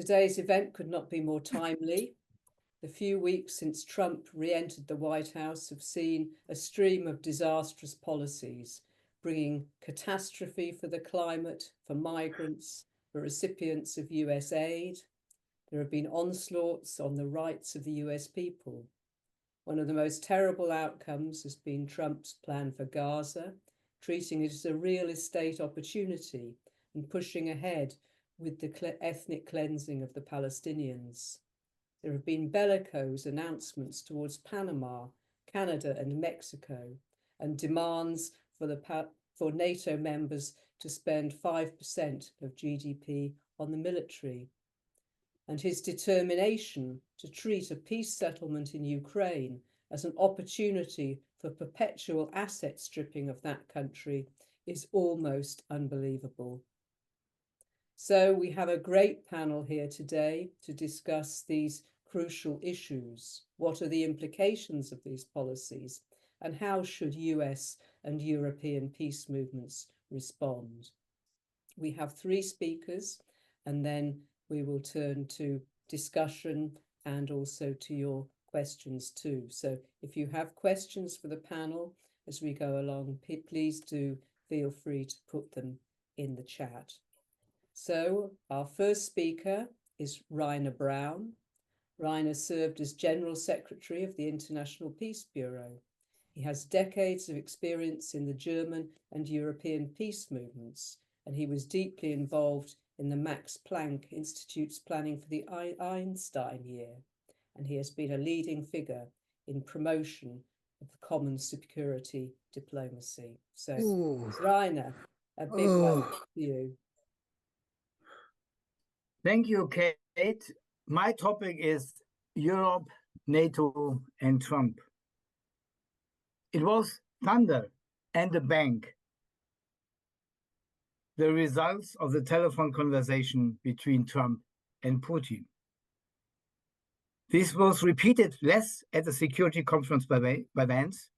Today's event could not be more timely. The few weeks since Trump re-entered the White House have seen a stream of disastrous policies, bringing catastrophe for the climate, for migrants, for recipients of US aid. There have been onslaughts on the rights of the US people. One of the most terrible outcomes has been Trump's plan for Gaza, treating it as a real estate opportunity and pushing ahead with the ethnic cleansing of the Palestinians. There have been bellicose announcements towards Panama, Canada, and Mexico, and demands for NATO members to spend 5% of GDP on the military. And his determination to treat a peace settlement in Ukraine as an opportunity for perpetual asset stripping of that country is almost unbelievable. So we have a great panel here today to discuss these crucial issues. What are the implications of these policies, and how should US and European peace movements respond? We have 3 speakers, and then we will turn to discussion and also to your questions too. So if you have questions for the panel as we go along, please do feel free to put them in the chat. So our first speaker is Rainer Braun. Rainer served as General Secretary of the International Peace Bureau. He has decades of experience in the German and European peace movements, and he was deeply involved in the Max Planck Institute's planning for the Einstein Year, and he has been a leading figure in promotion of common security diplomacy. So, Rainer, a big welcome to you. Thank you, Kate. My topic is Europe, NATO, and Trump. It was thunder and a bang. The results of the telephone conversation between Trump and Putin. This was repeated less at the security conference by Vance,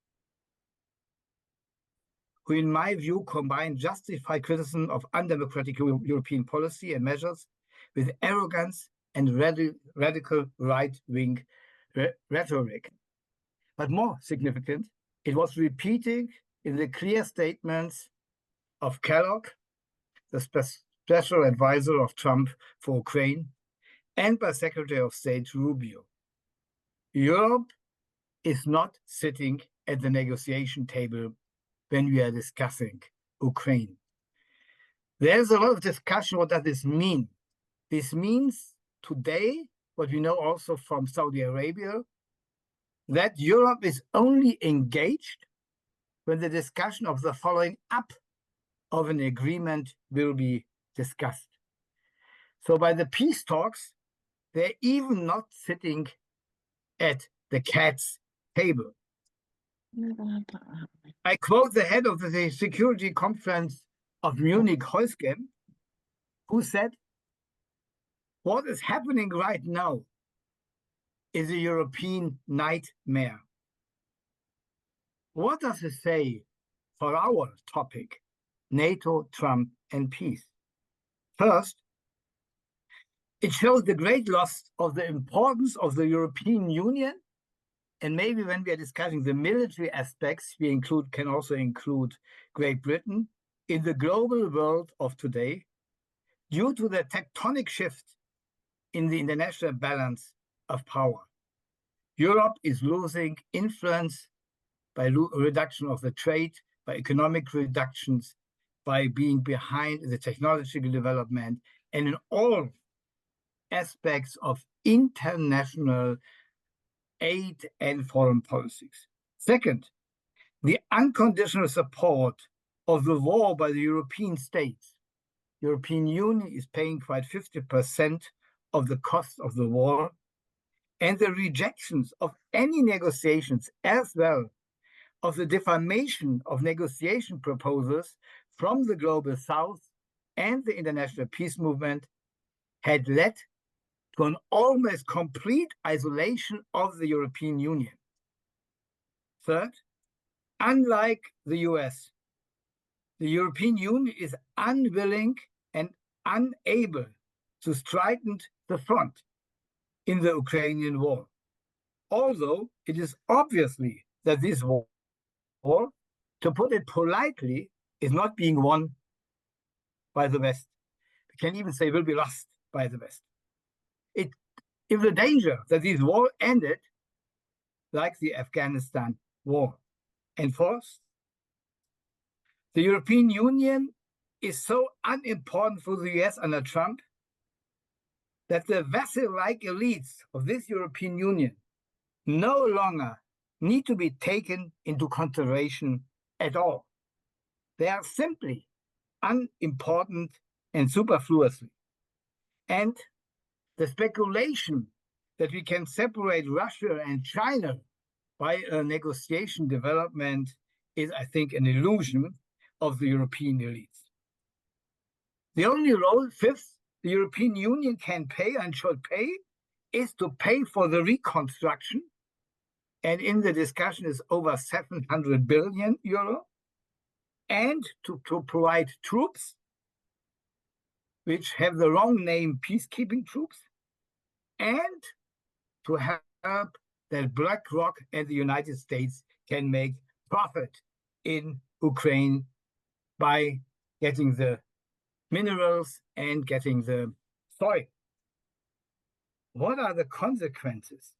who in my view combined justified criticism of undemocratic European policy and measures with arrogance and radical right-wing rhetoric. But more significant, it was repeated in the clear statements of Kellogg, the special advisor of Trump for Ukraine, and by Secretary of State Rubio. Europe is not sitting at the negotiation table when we are discussing Ukraine. There's a lot of discussion. What does this mean? This means today, what we know also from Saudi Arabia, that Europe is only engaged when the discussion of the following up of an agreement will be discussed. So by the peace talks, they're even not sitting at the cat's table. I quote the head of the Security Conference of Munich, Heusgen, who said, "What is happening right now is a European nightmare." What does it say for our topic, NATO, Trump, and peace? First, it shows the great loss of the importance of the European Union. And maybe when we are discussing the military aspects, we can also include Great Britain in the global world of today, due to the tectonic shift in the international balance of power. Europe is losing influence by reduction of the trade, by economic reductions, by being behind in the technological development, and in all aspects of international aid and foreign policies. Second, the unconditional support of the war by the European states. European Union is paying quite 50% of the cost of the war, and the rejections of any negotiations, as well of the defamation of negotiation proposals from the Global South and the international peace movement, had led to an almost complete isolation of the European Union. Third, unlike the US, the European Union is unwilling and unable to strengthen the front in the Ukrainian war. Although it is obviously that this war, to put it politely, is not being won by the West. We can even say will be lost by the West. If the danger that this war ended like the Afghanistan war. And fourth, the European Union is so unimportant for the US under Trump that the vessel-like elites of this European Union no longer need to be taken into consideration at all. They are simply unimportant and superfluous. And the speculation that we can separate Russia and China by a negotiation development is, I think, an illusion of the European elites. The only role, fifth, the European Union can play and should pay is to pay for the reconstruction. And in the discussion is over 700 billion euro. And to provide troops, which have the wrong name, peacekeeping troops, and to help that BlackRock and the United States can make profit in Ukraine by getting the minerals and getting the soil. What are the consequences?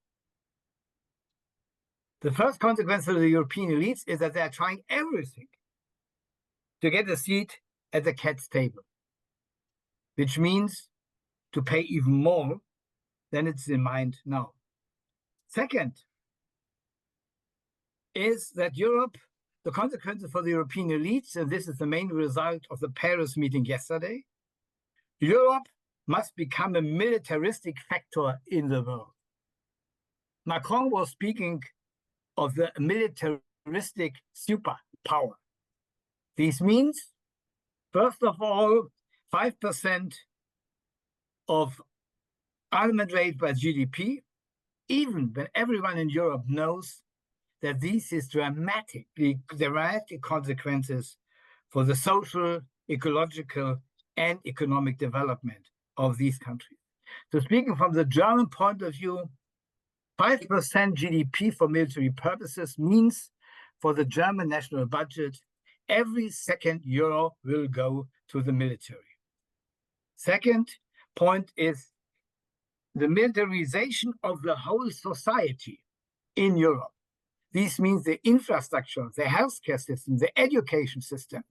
The first consequence of the European elites is that they are trying everything to get a seat at the cat's table, which means to pay even more than it's in mind now. Second is that Europe, the consequences for the European elites, and this is the main result of the Paris meeting yesterday, Europe must become a militaristic factor in the world. Macron was speaking of the militaristic superpower. This means, first of all, 5% of armament rate by GDP, even when everyone in Europe knows that this is dramatic consequences for the social, ecological, and economic development of these countries. So speaking from the German point of view, 5% GDP for military purposes means for the German national budget, every second euro will go to the military. Second point is the militarization of the whole society in Europe. This means the infrastructure, the healthcare system, the education system,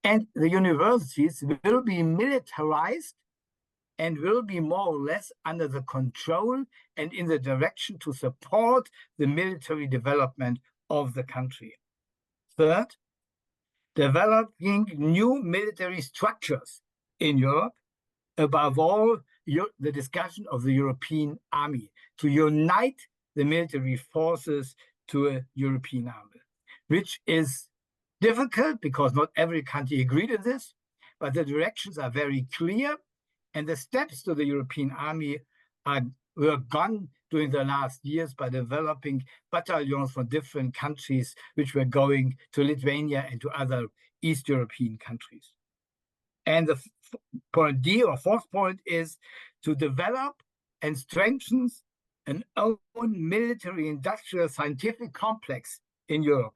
and the universities will be militarized and will be more or less under the control and in the direction to support the military development of the country. Third, developing new military structures in Europe, above all, the discussion of the European army, to unite the military forces to a European army, which is difficult because not every country agreed on this, but the directions are very clear, and the steps to the European army were gone during the last years by developing battalions from different countries, which were going to Lithuania and to other East European countries. And the point D, or fourth point, is to develop and strengthen an own military, industrial, scientific complex in Europe,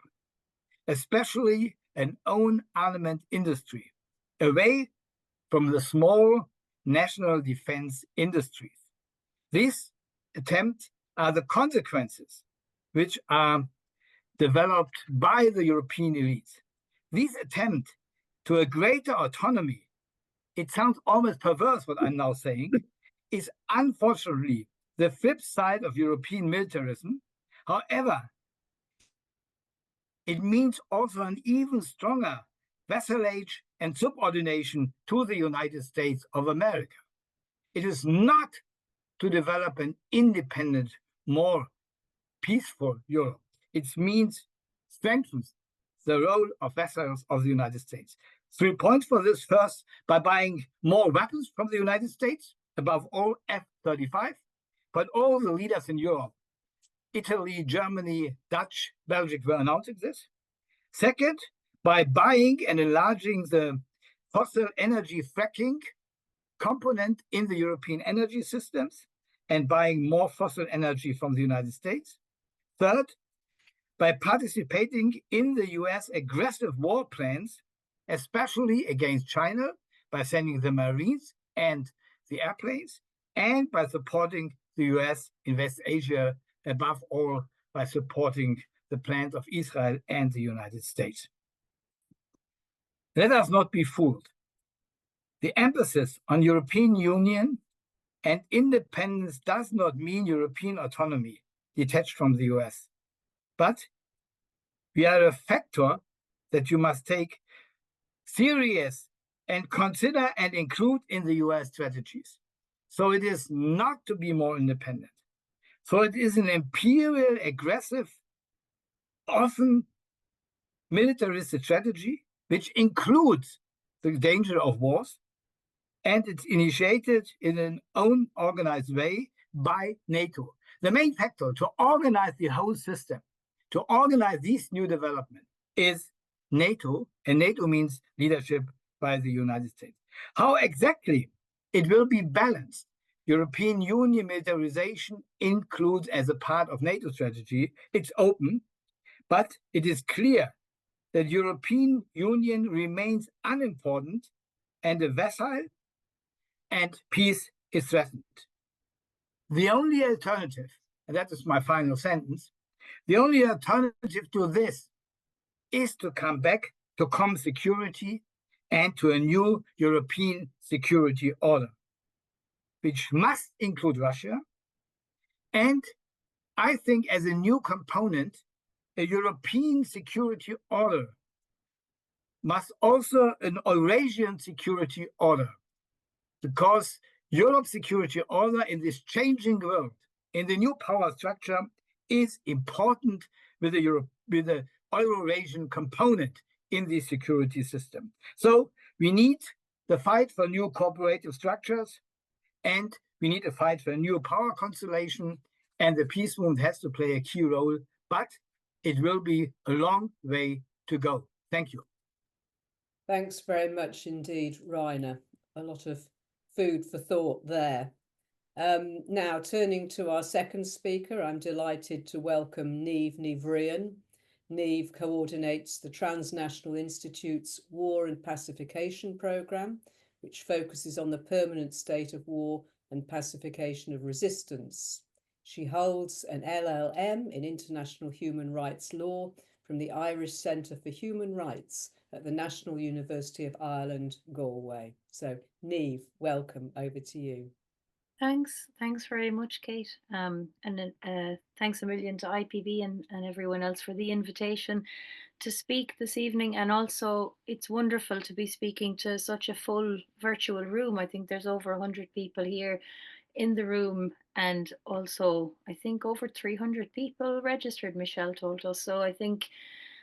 especially an own armament industry, away from the small national defense industries. These attempts are the consequences which are developed by the European elites. These attempts to a greater autonomy, it sounds almost perverse what I'm now saying, is unfortunately the flip side of European militarism. However, it means also an even stronger vassalage and subordination to the United States of America. It is not to develop an independent, more peaceful Europe. It means strengthens the role of vassals of the United States. 3 points for this. First, by buying more weapons from the United States, above all F-35, but all the leaders in Europe, Italy, Germany, Dutch, Belgium were announcing this. Second, by buying and enlarging the fossil energy fracking component in the European energy systems and buying more fossil energy from the United States. Third, by participating in the US aggressive war plans, especially against China, by sending the Marines and the airplanes, and by supporting the US in West Asia, above all, by supporting the plans of Israel and the United States. Let us not be fooled. The emphasis on European Union and independence does not mean European autonomy detached from the US, but we are a factor that you must take serious and consider and include in the US strategies. So it is not to be more independent. So it is an imperial, aggressive, often militaristic strategy, which includes the danger of wars, and it's initiated in an own organized way by NATO. The main factor to organize the whole system, to organize these new developments, is NATO, and NATO means leadership by the United States. How exactly it will be balanced, European Union militarization includes as a part of NATO strategy, it's open, but it is clear that European Union remains unimportant and a vassal, and peace is threatened. The only alternative, and that is my final sentence, the only alternative to this is to come back to common security and to a new European security order, which must include Russia. And I think as a new component, a European security order must also an Eurasian security order, because Europe's security order in this changing world, in the new power structure, is important with the Eurasian component in the security system. So we need the fight for new cooperative structures, and we need a fight for a new power constellation, and the peace movement has to play a key role, but it will be a long way to go. Thank you. Thanks very much indeed, Rainer. A lot of food for thought there. Now, turning to our second speaker, I'm delighted to welcome Niamh Ni Bhriain. Niamh coordinates the Transnational Institute's War and Pacification Programme, which focuses on the permanent state of war and pacification of resistance. She holds an LLM in International Human Rights Law from the Irish Centre for Human Rights at the National University of Ireland, Galway. So, Niamh, welcome. Over to you. Thanks very much, Kate. And thanks a million to IPB and everyone else for the invitation to speak this evening. And also, it's wonderful to be speaking to such a full virtual room. I think there's over 100 people here in the room, and also I think over 300 people registered, Michelle told us. So I think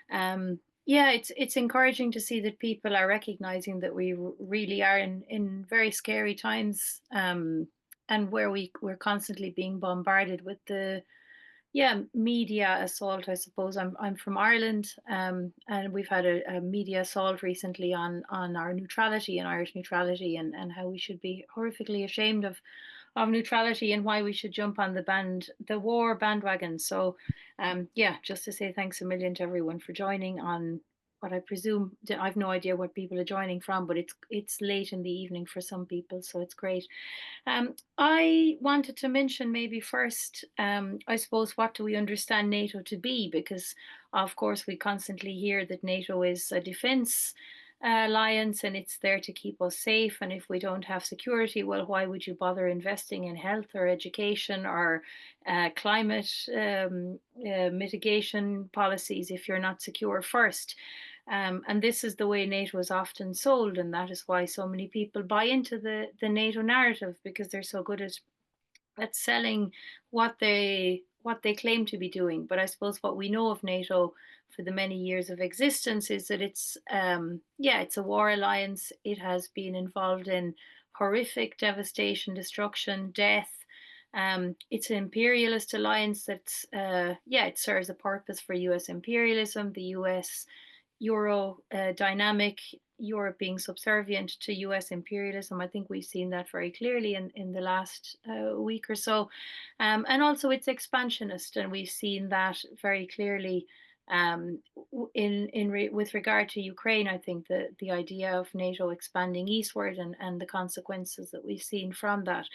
yeah, it's encouraging to see that people are recognizing that we really are in very scary times, and where we're constantly being bombarded with the media assault. I suppose I'm from Ireland, and we've had a media assault recently on our neutrality and Irish neutrality, and how we should be horrifically ashamed of neutrality and why we should jump on the war bandwagon. So just to say thanks a million to everyone for joining on what I presume, I've no idea what people are joining from, but it's late in the evening for some people, so it's great. I wanted to mention maybe first, I suppose, what do we understand NATO to be? Because of course we constantly hear that NATO is a defense alliance and it's there to keep us safe, and if we don't have security, well, why would you bother investing in health or education or climate mitigation policies if you're not secure first? And this is the way NATO is often sold, and that is why so many people buy into the NATO narrative, because they're so good at selling what they claim to be doing. But I suppose what we know of NATO for the many years of existence is that it's a war alliance. It has been involved in horrific devastation, destruction, death. It's an imperialist alliance that's it serves a purpose for US imperialism, the US Euro dynamic, Europe being subservient to US imperialism. I think we've seen that very clearly in the last week or so. And also it's expansionist, and we've seen that very clearly with regard to Ukraine. I think the idea of NATO expanding eastward and the consequences that we've seen from that.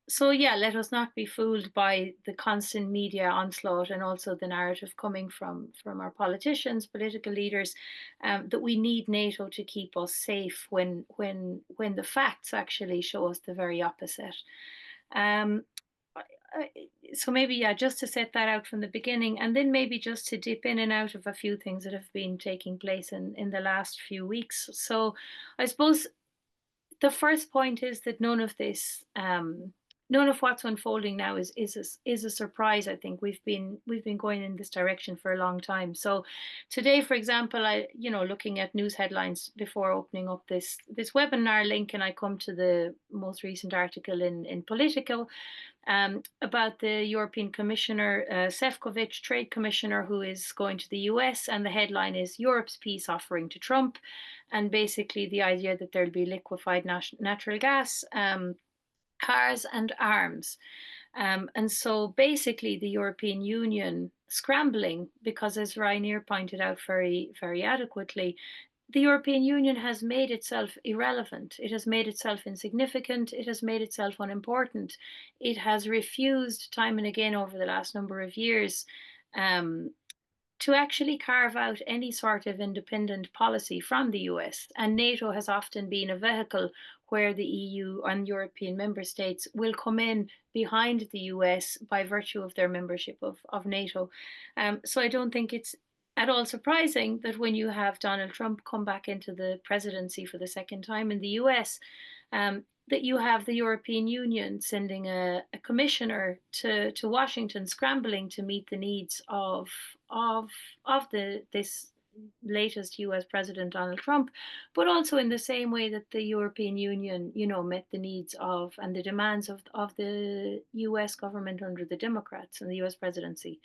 So yeah, let us not be fooled by the constant media onslaught and also the narrative coming from our politicians, political leaders, that we need NATO to keep us safe when the facts actually show us the very opposite. So maybe, yeah, just to set that out from the beginning, and then maybe just to dip in and out of a few things that have been taking place in the last few weeks. So I suppose the first point is that none of this, none of what's unfolding now is a surprise. I think we've been going in this direction for a long time. So today, for example, looking at news headlines before opening up this webinar link, and I come to the most recent article in Politico about the European Commissioner, Šefčovič, Trade Commissioner, who is going to the US, and the headline is Europe's peace offering to Trump, and basically the idea that there'll be liquefied natural gas, cars and arms. And so basically the European Union scrambling, because as Rainier pointed out very, very adequately, the European Union has made itself irrelevant. It has made itself insignificant. It has made itself unimportant. It has refused time and again over the last number of years to actually carve out any sort of independent policy from the US. And NATO has often been a vehicle where the EU and European member states will come in behind the US by virtue of their membership of NATO. So I don't think it's at all surprising that when you have Donald Trump come back into the presidency for the second time in the US, that you have the European Union sending a commissioner to Washington, scrambling to meet the needs of this latest US President Donald Trump, but also in the same way that the European Union, met the needs of and the demands of the US government under the Democrats and the US presidency.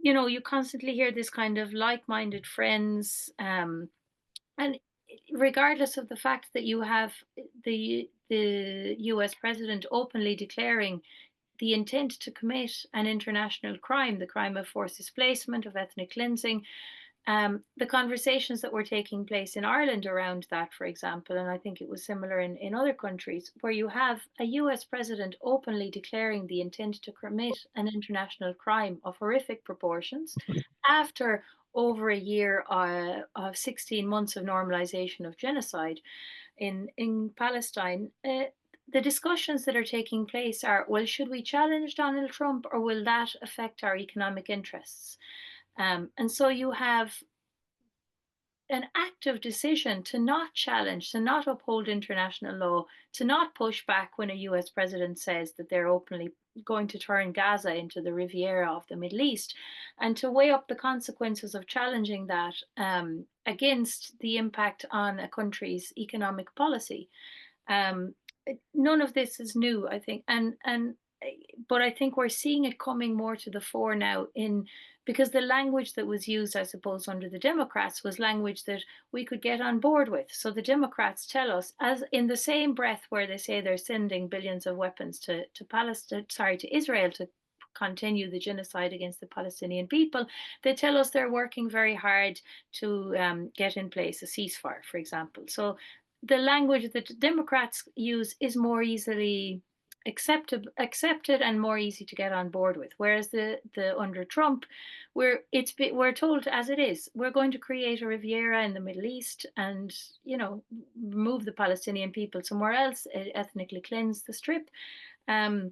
You constantly hear this kind of like-minded friends, and regardless of the fact that you have the US president openly declaring the intent to commit an international crime, the crime of forced displacement, of ethnic cleansing, the conversations that were taking place in Ireland around that, for example, and I think it was similar in other countries, where you have a US president openly declaring the intent to commit an international crime of horrific proportions after over a year of 16 months of normalization of genocide in Palestine. The discussions that are taking place are, well, should we challenge Donald Trump, or will that affect our economic interests? And so you have an active decision to not challenge, to not uphold international law, to not push back when a US president says that they're openly going to turn Gaza into the Riviera of the Middle East, and to weigh up the consequences of challenging that against the impact on a country's economic policy. None of this is new, I think, but I think we're seeing it coming more to the fore now because the language that was used, I suppose, under the Democrats was language that we could get on board with. So the Democrats tell us, as in the same breath where they say they're sending billions of weapons to Israel to continue the genocide against the Palestinian people, they tell us they're working very hard to get in place a ceasefire, for example. So the language that Democrats use is more easily accepted and more easy to get on board with, whereas the under Trump, we're told as it is, we're going to create a Riviera in the Middle East and move the Palestinian people somewhere else, ethnically cleanse the Strip, and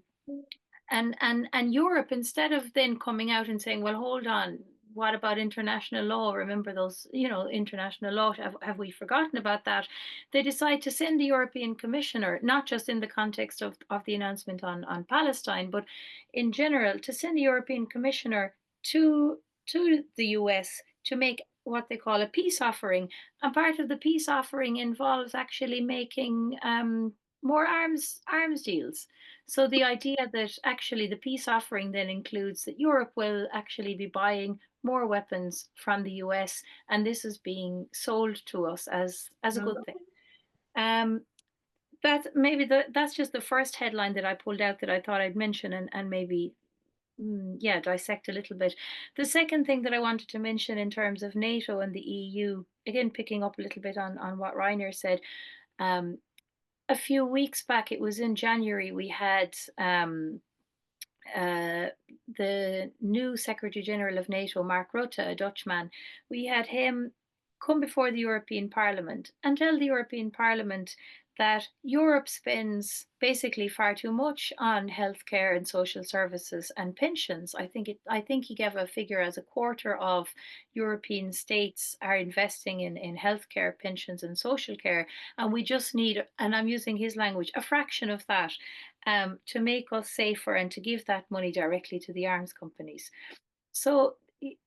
Europe, instead of then coming out and saying, well, hold on, what about international law? Remember those, international law, have we forgotten about that? They decide to send the European Commissioner, not just in the context of the announcement on Palestine, but in general, to send the European Commissioner to the US to make what they call a peace offering. And part of the peace offering involves actually making more arms deals. So the idea that actually the peace offering then includes that Europe will actually be buying more weapons from the US, and this is being sold to us as a good thing. That's just the first headline that I pulled out that I thought I'd mention and maybe dissect a little bit. The second thing that I wanted to mention in terms of NATO and the EU, again picking up a little bit on what Reiner said, a few weeks back, it was in January, we had the new Secretary General of NATO, Mark Rutte, a Dutchman. We had him come before the European Parliament and tell the European Parliament that Europe spends basically far too much on healthcare and social services and pensions. I think he gave a figure as a quarter of European states are investing in healthcare, pensions, and social care, and we just need, and I'm using his language, a fraction of that to make us safer and to give that money directly to the arms companies. So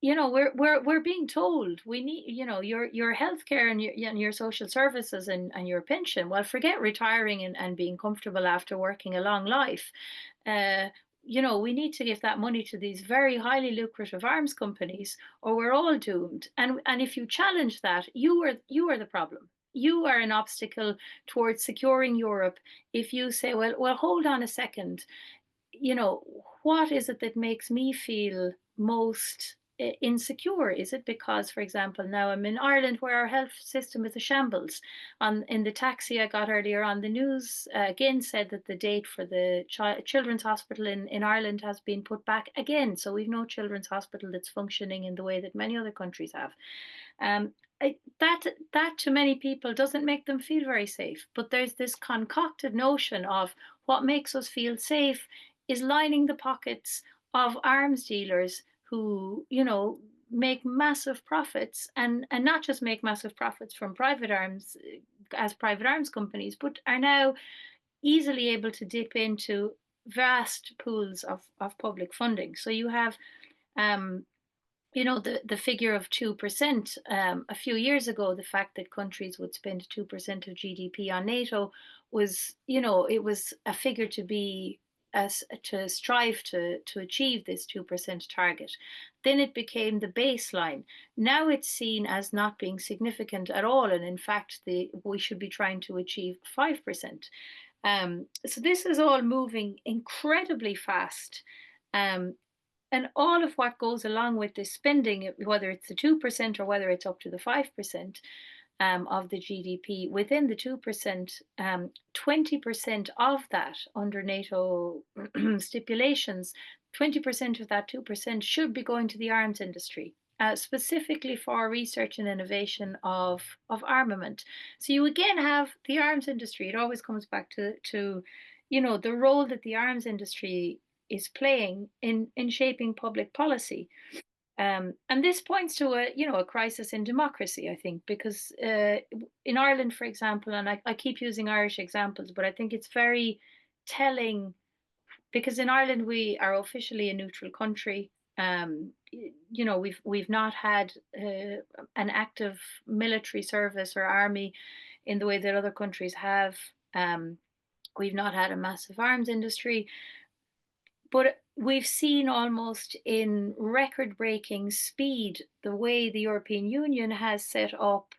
we're being told we need your healthcare and your social services and your pension. Well, forget retiring and being comfortable after working a long life. We need to give that money to these very highly lucrative arms companies, or we're all doomed. And if you challenge that, you are the problem. You are an obstacle towards securing Europe. If you say, well, hold on a second, what is it that makes me feel most insecure? Is it because, for example, now I'm in Ireland where our health system is a shambles? In the taxi I got earlier on, the news again said that the date for the children's hospital in Ireland has been put back again. So we've no children's hospital that's functioning in the way that many other countries have. That to many people doesn't make them feel very safe. But there's this concocted notion of what makes us feel safe is lining the pockets of arms dealers who, make massive profits and not just make massive profits from private arms as private arms companies, but are now easily able to dip into vast pools of public funding. So you have the figure of 2%. A few years ago, the fact that countries would spend 2% of GDP on NATO was, it was a figure to strive to achieve this 2% target. Then it became the baseline. Now it's seen as not being significant at all. And in fact, we should be trying to achieve 5%. So this is all moving incredibly fast. And all of what goes along with this spending, whether it's the 2% or whether it's up to the 5% of the GDP, within the 2%, 20% of that under NATO stipulations, 20% of that 2% should be going to the arms industry, specifically for research and innovation of armament. So you again have the arms industry. It always comes back to the role that the arms industry is playing in shaping public policy. And this points to a crisis in democracy, I think, because in Ireland, for example, and I keep using Irish examples, but I think it's very telling because in Ireland we are officially a neutral country. We've not had an active military service or army in the way that other countries have. We've not had a massive arms industry. But we've seen almost in record-breaking speed the way the European Union has set up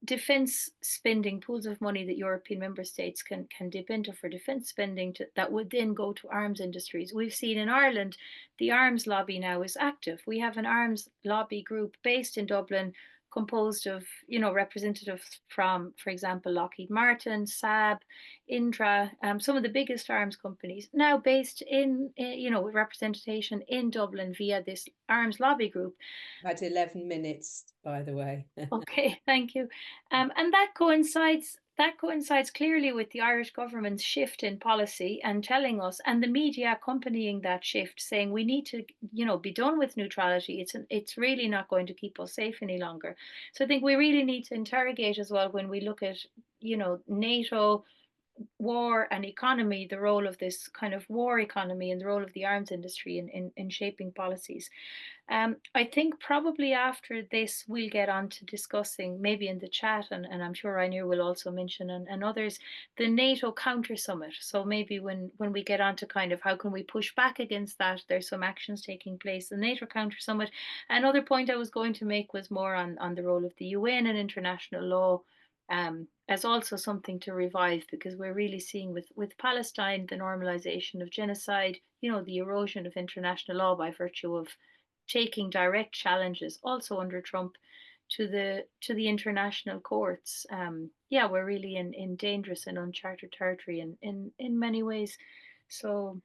defence spending pools of money that European member states can dip into for defence spending that would then go to arms industries. We've seen in Ireland the arms lobby now is active. We have an arms lobby group based in Dublin composed of representatives from, for example, Lockheed Martin, Saab, Indra, some of the biggest arms companies, now based in with representation in Dublin via this arms lobby group. At 11 minutes, by the way. Okay, thank you. And that coincides clearly with the Irish government's shift in policy and telling us, and the media accompanying that shift, saying we need to, be done with neutrality. It's really not going to keep us safe any longer. So I think we really need to interrogate as well when we look at, NATO, war and economy, the role of this kind of war economy and the role of the arms industry in shaping policies. I think probably after this, we'll get on to discussing, maybe in the chat, and I'm sure Rainier will also mention, and others, the NATO counter summit. So maybe when we get on to kind of how can we push back against that, there's some actions taking place. The NATO counter summit. Another point I was going to make was more on the role of the UN and international law. As also something to revive, because we're really seeing with Palestine the normalization of genocide, the erosion of international law by virtue of taking direct challenges, also under Trump, to the international courts. Yeah, we're really in dangerous and uncharted territory in many ways. So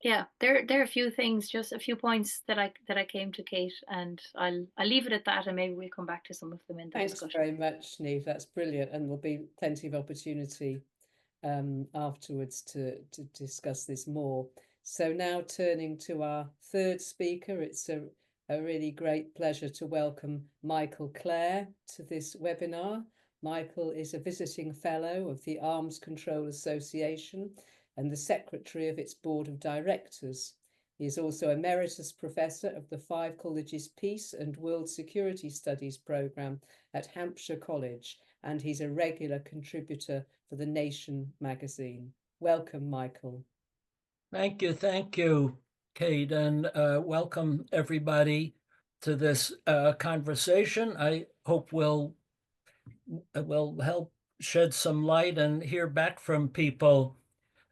yeah, there are a few things, just a few points that I came to, Kate, and I'll leave it at that, and maybe we'll come back to some of them in the Thanks discussion. very much, Niamh. That's brilliant, and there'll be plenty of opportunity afterwards to discuss this more. So now turning to our third speaker, it's a really great pleasure to welcome Michael Clare to this webinar. Michael is a visiting fellow of the Arms Control Association and the secretary of its board of directors. He is also Emeritus Professor of the Five Colleges Peace and World Security Studies programme at Hampshire College, and he's a regular contributor for The Nation magazine. Welcome, Michael. Thank you, Kate, and welcome everybody to this conversation. I hope we'll help shed some light and hear back from people.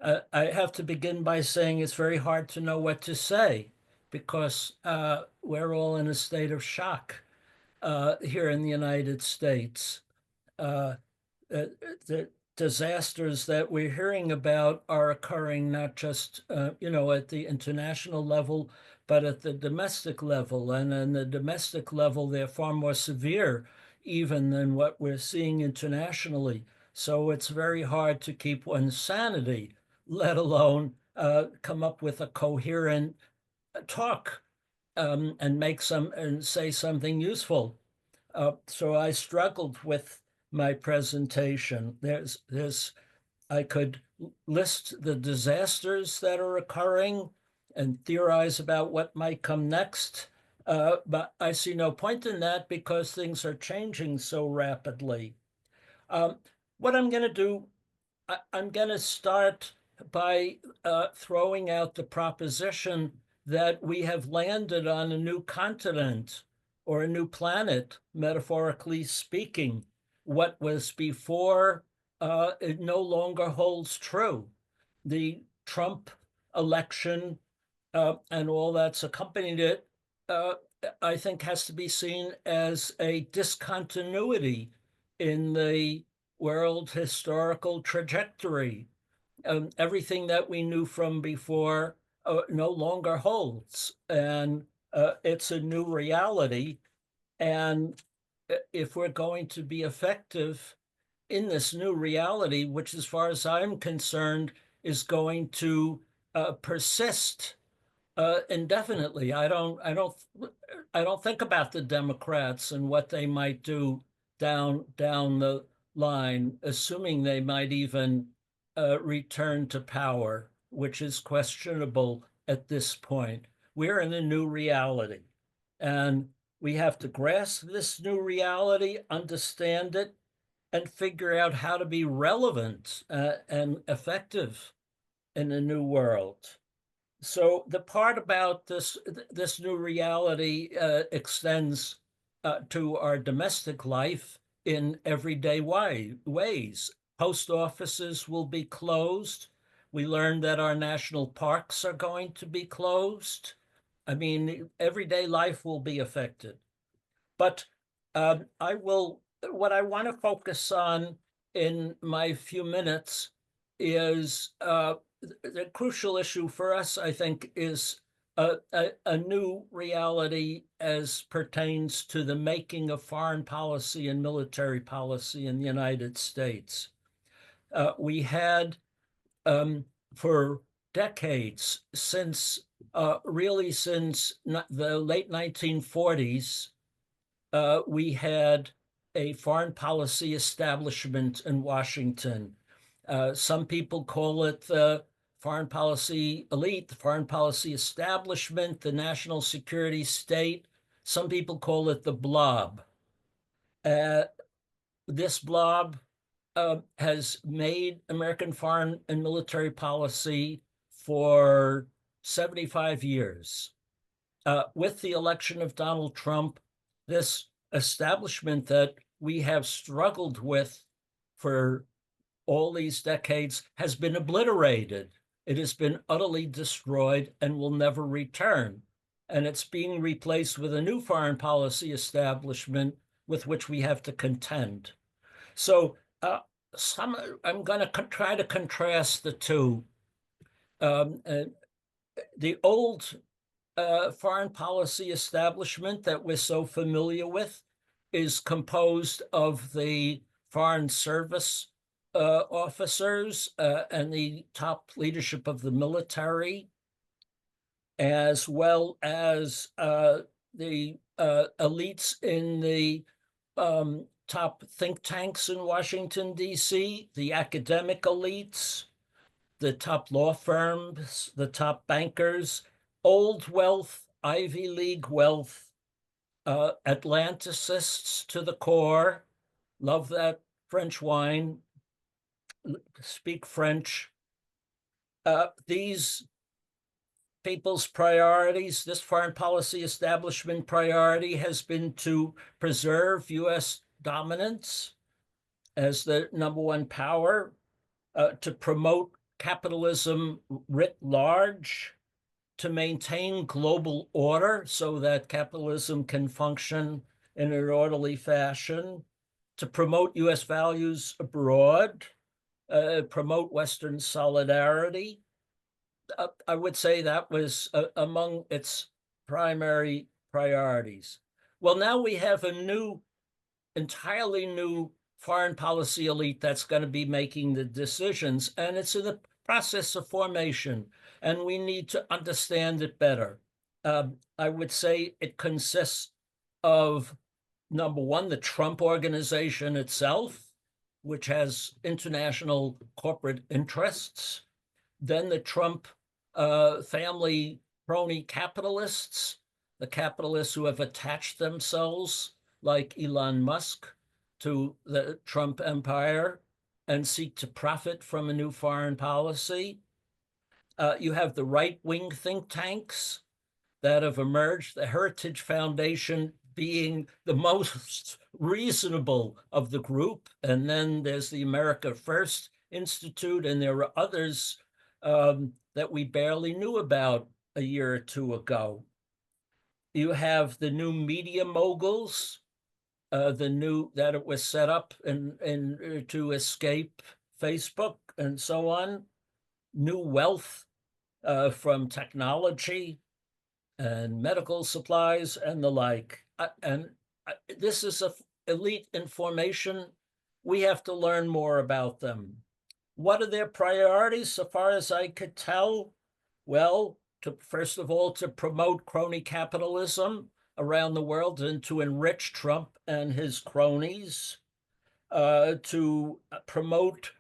I have to begin by saying it's very hard to know what to say, because we're all in a state of shock here in the United States. The disasters that we're hearing about are occurring not just at the international level, but at the domestic level. And on the domestic level, they're far more severe even than what we're seeing internationally. So it's very hard to keep one's sanity, let alone come up with a coherent talk and say something useful. So I struggled with my presentation. I could list the disasters that are occurring and theorize about what might come next, but I see no point in that because things are changing so rapidly. What I'm going to do, I'm going to start by throwing out the proposition that we have landed on a new continent or a new planet, metaphorically speaking. What was before, it no longer holds true. The Trump election and all that's accompanied it, I think has to be seen as a discontinuity in the world historical trajectory. Everything that we knew from before no longer holds, and it's a new reality. And if we're going to be effective in this new reality, which as far as I'm concerned is going to persist indefinitely, I don't think about the Democrats and what they might do down the line, assuming they might even return to power, which is questionable at this point. We're in a new reality, and we have to grasp this new reality, understand it, and figure out how to be relevant and effective in a new world. So the part about this new reality extends to our domestic life in everyday ways. Post offices will be closed. We learned that our national parks are going to be closed. I mean, everyday life will be affected. But what I want to focus on in my few minutes is the crucial issue for us, I think, is a new reality as pertains to the making of foreign policy and military policy in the United States. We had, for decades, since the late 1940s, we had a foreign policy establishment in Washington. Some people call it the foreign policy elite, the foreign policy establishment, the national security state. Some people call it the blob. This blob has made American foreign and military policy for 75 years. With the election of Donald Trump, this establishment that we have struggled with for all these decades has been obliterated. It has been utterly destroyed and will never return. And it's being replaced with a new foreign policy establishment with which we have to contend. So I'm going to try to contrast the two. The old foreign policy establishment that we're so familiar with is composed of the Foreign Service officers and the top leadership of the military, as well as the elites in the top think tanks in Washington, D.C., the academic elites, the top law firms, the top bankers, old wealth, Ivy League wealth, Atlanticists to the core, love that French wine, speak French. These people's priorities, this foreign policy establishment priority has been to preserve U.S. dominance as the #1 power, to promote capitalism writ large, to maintain global order so that capitalism can function in an orderly fashion, to promote U.S. values abroad, promote Western solidarity. I would say that was among its primary priorities. Well, now we have a entirely new foreign policy elite that's going to be making the decisions, and it's in the process of formation, and we need to understand it better. I would say it consists of, #1, the Trump Organization itself, which has international corporate interests, then the Trump family crony capitalists, the capitalists who have attached themselves, like Elon Musk, to the Trump empire and seek to profit from a new foreign policy. You have the right-wing think tanks that have emerged, the Heritage Foundation being the most reasonable of the group. And then there's the America First Institute, and there are others that we barely knew about a year or two ago. You have the new media moguls, that it was set up to escape Facebook and so on, new wealth from technology and medical supplies and the like. This is an elite information. We have to learn more about them. What are their priorities, so far as I could tell? Well, first of all, to promote crony capitalism around the world and to enrich Trump and his cronies, to promote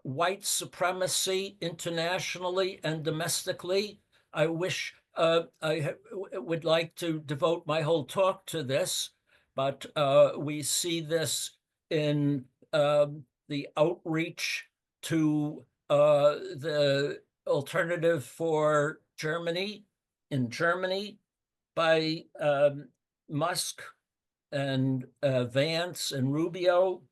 white supremacy internationally and domestically. I wish I would like to devote my whole talk to this, but we see this in the outreach to the alternative for Germany, in Germany, by Musk and Vance and Rubio,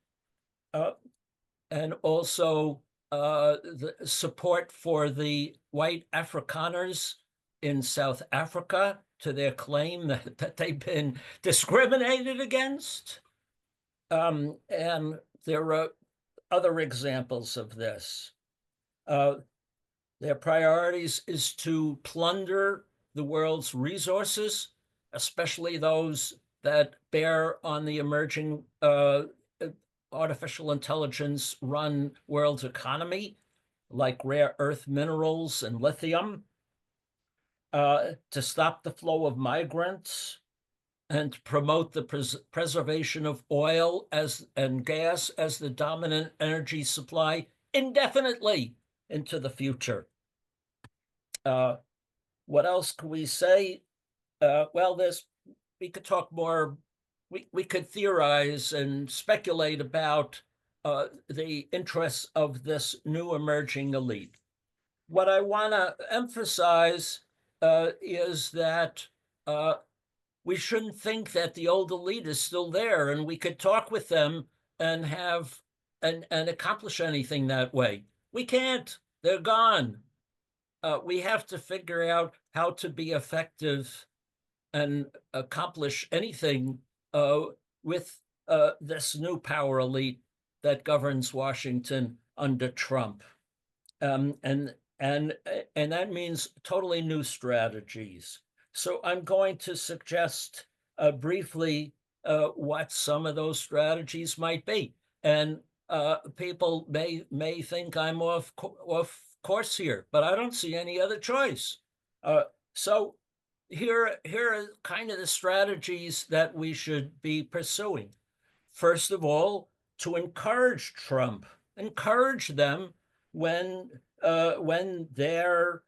and also the support for the white Afrikaners in South Africa, to their claim that they've been discriminated against. And there are other examples of this. Their priorities is to plunder the world's resources, especially those that bear on the emerging artificial intelligence run world's economy, like rare earth minerals and lithium, to stop the flow of migrants and to promote the preservation of oil and gas as the dominant energy supply indefinitely into the future. What else can we say? Well, we could talk more. We could theorize and speculate about the interests of this new emerging elite. What I want to emphasize is that we shouldn't think that the old elite is still there, and we could talk with them and have and accomplish anything that way. We can't. They're gone. We have to figure out how to be effective and accomplish anything with this new power elite that governs Washington under Trump. And that means totally new strategies. So I'm going to suggest briefly what some of those strategies might be. And people may think I'm off course here, but I don't see any other choice. So here are kind of the strategies that we should be pursuing. First of all, to encourage Trump, encourage them when their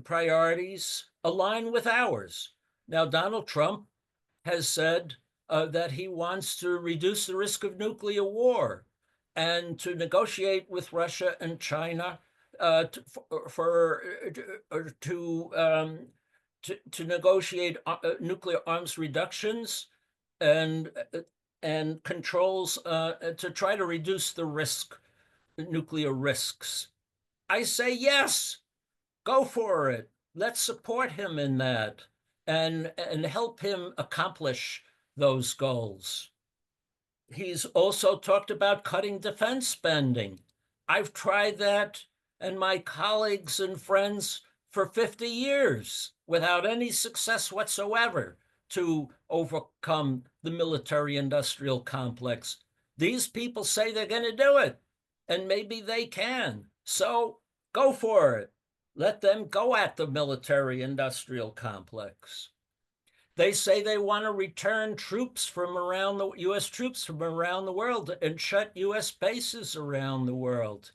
priorities align with ours. Now, Donald Trump has said that he wants to reduce the risk of nuclear war and to negotiate with Russia and China to negotiate nuclear arms reductions and controls to try to reduce the nuclear risks. I say yes, go for it. Let's support him in that and help him accomplish those goals. He's also talked about cutting defense spending. I've tried that and my colleagues and friends for 50 years without any success whatsoever to overcome the military-industrial complex. These people say they're going to do it, and maybe they can. So go for it. Let them go at the military-industrial complex. They say they want to return troops from around the U.S. troops from around the world and shut U.S. bases around the world.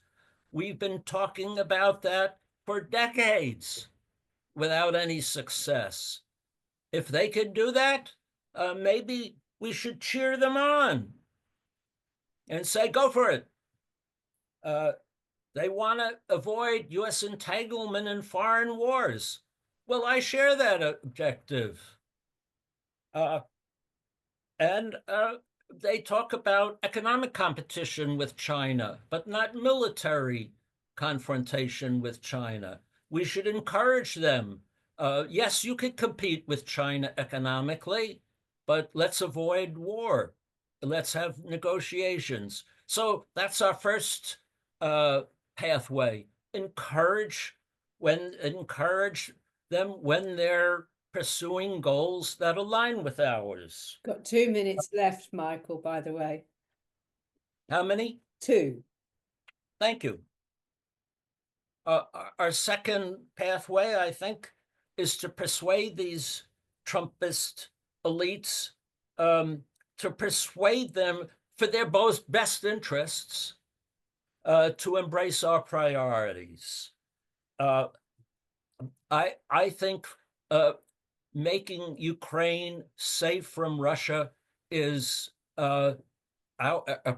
We've been talking about that for decades without any success. If they could do that, maybe we should cheer them on and say, go for it. They want to avoid U.S. entanglement in foreign wars. Well, I share that objective. And they talk about economic competition with China, but not military confrontation with China. We should encourage them. Yes, you could compete with China economically, but let's avoid war. Let's have negotiations. So that's our first pathway. Encourage them when they're pursuing goals that align with ours. Got 2 minutes left, Michael, by the way. How many? 2. Thank you. Our second pathway, I think, is to persuade these Trumpist elites, to persuade them for their both best interests to embrace our priorities. I think making Ukraine safe from Russia is a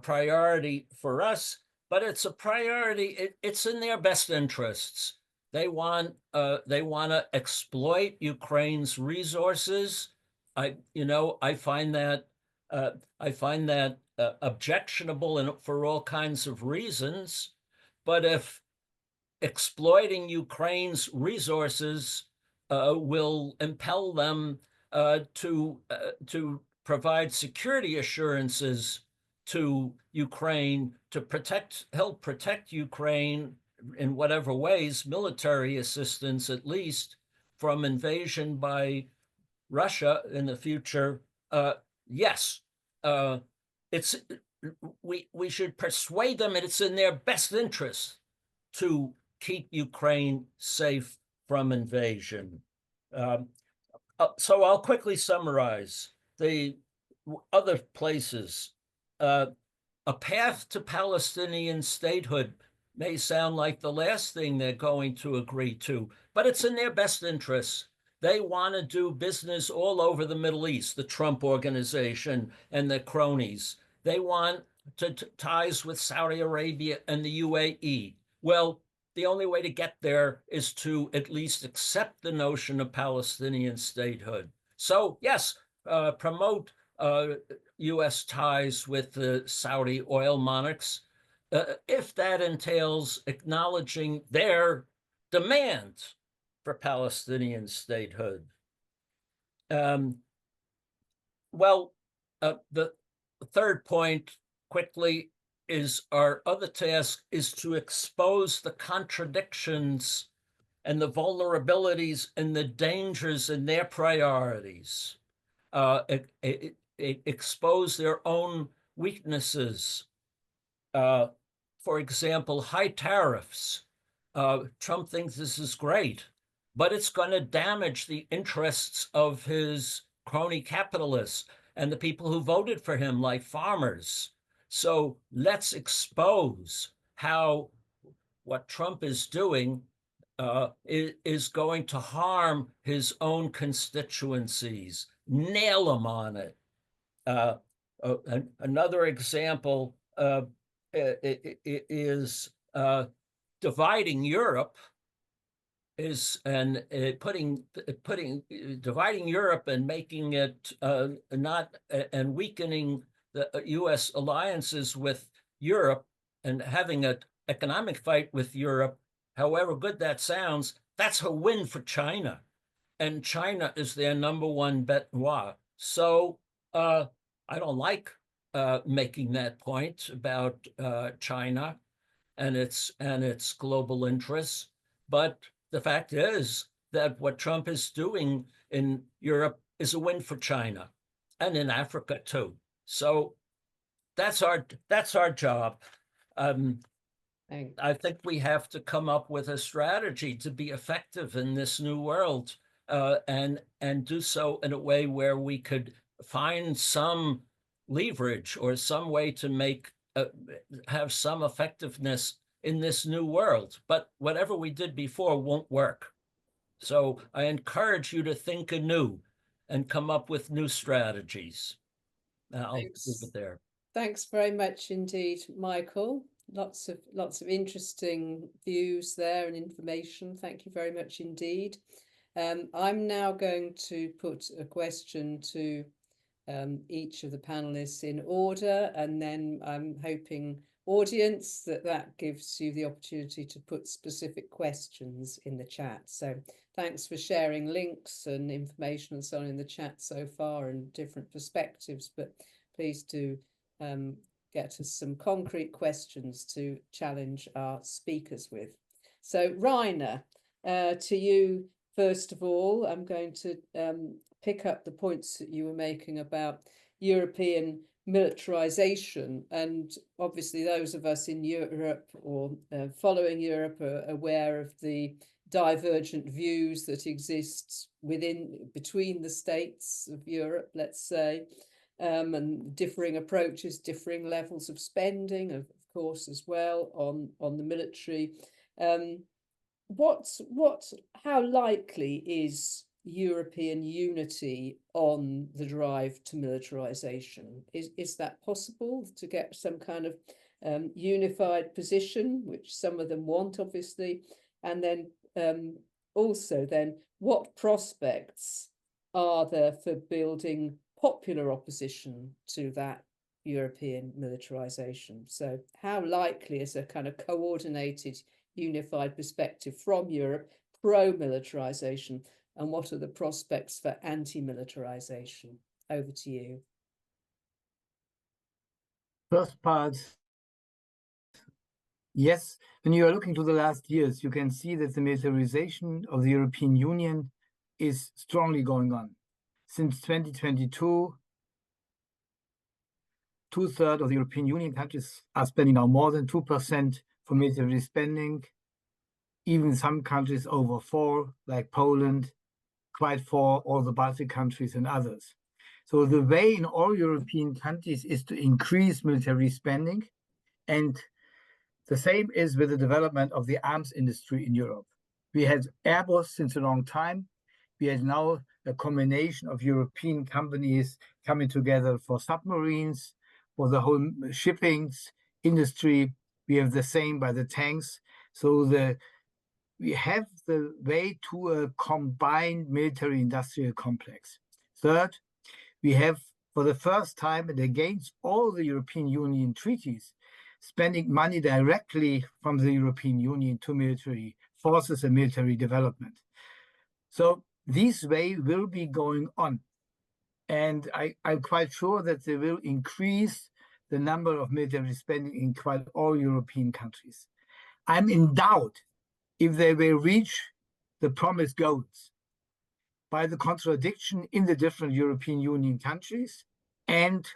priority for us, but it's a priority. It's in their best interests. They want to exploit Ukraine's resources. I find that objectionable and for all kinds of reasons. But if exploiting Ukraine's resources will impel them to provide security assurances to Ukraine, to help protect Ukraine in whatever ways, military assistance at least, from invasion by Russia in the future. Yes, we should persuade them that it's in their best interest to keep Ukraine safe from invasion. So I'll quickly summarize the other places. a path to Palestinian statehood may sound like the last thing they're going to agree to, but it's in their best interests. They want to do business all over the Middle East, the Trump organization and the cronies. They want ties with Saudi Arabia and the UAE. Well, the only way to get there is to at least accept the notion of Palestinian statehood. So, yes, promote U.S. ties with the Saudi oil monarchs, if that entails acknowledging their demands for Palestinian statehood. Well, the third point, quickly, is our other task is to expose the contradictions and the vulnerabilities and the dangers in their priorities, expose their own weaknesses. For example, high tariffs. Trump thinks this is great, but it's going to damage the interests of his crony capitalists and the people who voted for him, like farmers. So let's expose how what Trump is doing is going to harm his own constituencies. Nail him on it. Another example is dividing Europe dividing Europe and making it not and weakening the U.S. alliances with Europe and having an economic fight with Europe. However good that sounds, that's a win for China, and China is their number one bête noire. So I don't like making that point about China and its global interests, but the fact is that what Trump is doing in Europe is a win for China, and in Africa too. So that's our job. I think we have to come up with a strategy to be effective in this new world, and do so in a way where we could find some leverage or some way to have some effectiveness in this new world. But whatever we did before won't work. So I encourage you to think anew and come up with new strategies. I'll leave it there. Thanks very much indeed, Michael. Lots of interesting views there and information. Thank you very much indeed. I'm now going to put a question to each of the panelists in order, and then I'm hoping, audience, that gives you the opportunity to put specific questions in the chat. So thanks for sharing links and information and so on in the chat so far and different perspectives, but please do get us some concrete questions to challenge our speakers with. So Rainer, to you first of all, I'm going to pick up the points that you were making about European militarization, and obviously those of us in Europe or following Europe are aware of the divergent views that exist between the states of Europe, let's say, and differing approaches, differing levels of spending, of course, as well on the military. How likely is European unity on the drive to militarization? Is that possible to get some kind of unified position, which some of them want, obviously? And then also then, what prospects are there for building popular opposition to that European militarization? So how likely is a kind of coordinated, unified perspective from Europe pro-militarization, and what are the prospects for anti-militarization? Over to you. First part, yes, when you are looking to the last years, you can see that the militarization of the European Union is strongly going on. Since 2022, two-thirds of the European Union countries are spending now more than 2% for military spending. Even some countries over 4%, like Poland, quite 4%, all the Baltic countries and others. So the way in all European countries is to increase military spending, and the same is with the development of the arms industry in Europe. We had Airbus since a long time. We have now a combination of European companies coming together for submarines, for the whole shipping industry. We have the same by the tanks. So we have the way to a combined military-industrial complex. Third, we have, for the first time and against all the European Union treaties, spending money directly from the European Union to military forces and military development. So this way will be going on. And I'm quite sure that they will increase the number of military spending in quite all European countries. I'm in doubt if they will reach the promised goals by the contradiction in the different European Union countries, and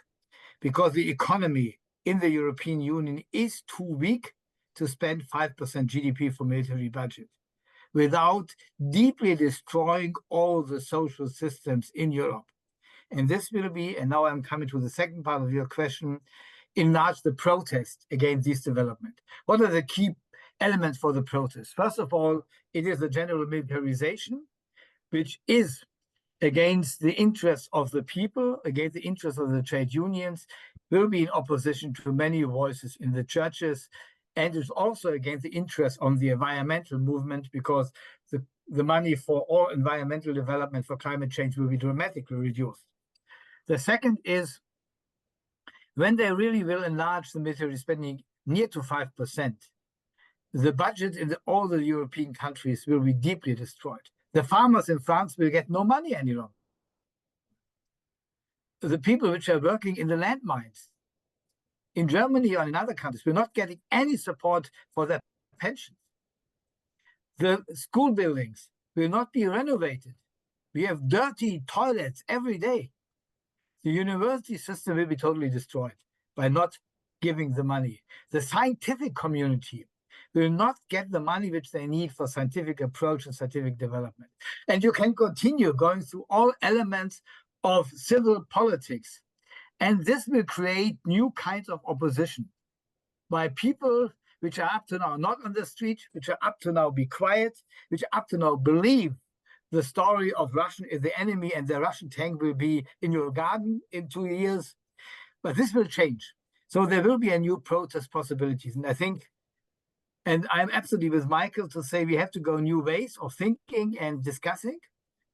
because the economy in the European Union is too weak to spend 5% GDP for military budget without deeply destroying all the social systems in Europe. And this will be, and now I'm coming to the second part of your question, enlarge the protest against this development. What are the key elements for the protest? First of all, it is the general militarization, which is against the interests of the people, against the interests of the trade unions, will be in opposition to many voices in the churches, and is also against the interests of the environmental movement, because the money for all environmental development for climate change will be dramatically reduced. The second is when they really will enlarge the military spending near to 5%, the budget in all the European countries will be deeply destroyed. The farmers in France will get no money any longer. The people which are working in the landmines in Germany or in other countries will not getting any support for their pensions. The school buildings will not be renovated. We have dirty toilets every day. The university system will be totally destroyed by not giving the money. The scientific community will not get the money which they need for scientific approach and scientific development. And you can continue going through all elements of civil politics. And this will create new kinds of opposition by people which are up to now not on the street, which are up to now be quiet, which are up to now believe the story of Russian is the enemy and the Russian tank will be in your garden in 2 years. But this will change. So there will be a new protest possibilities. And I think, and I'm absolutely with Michael to say we have to go new ways of thinking and discussing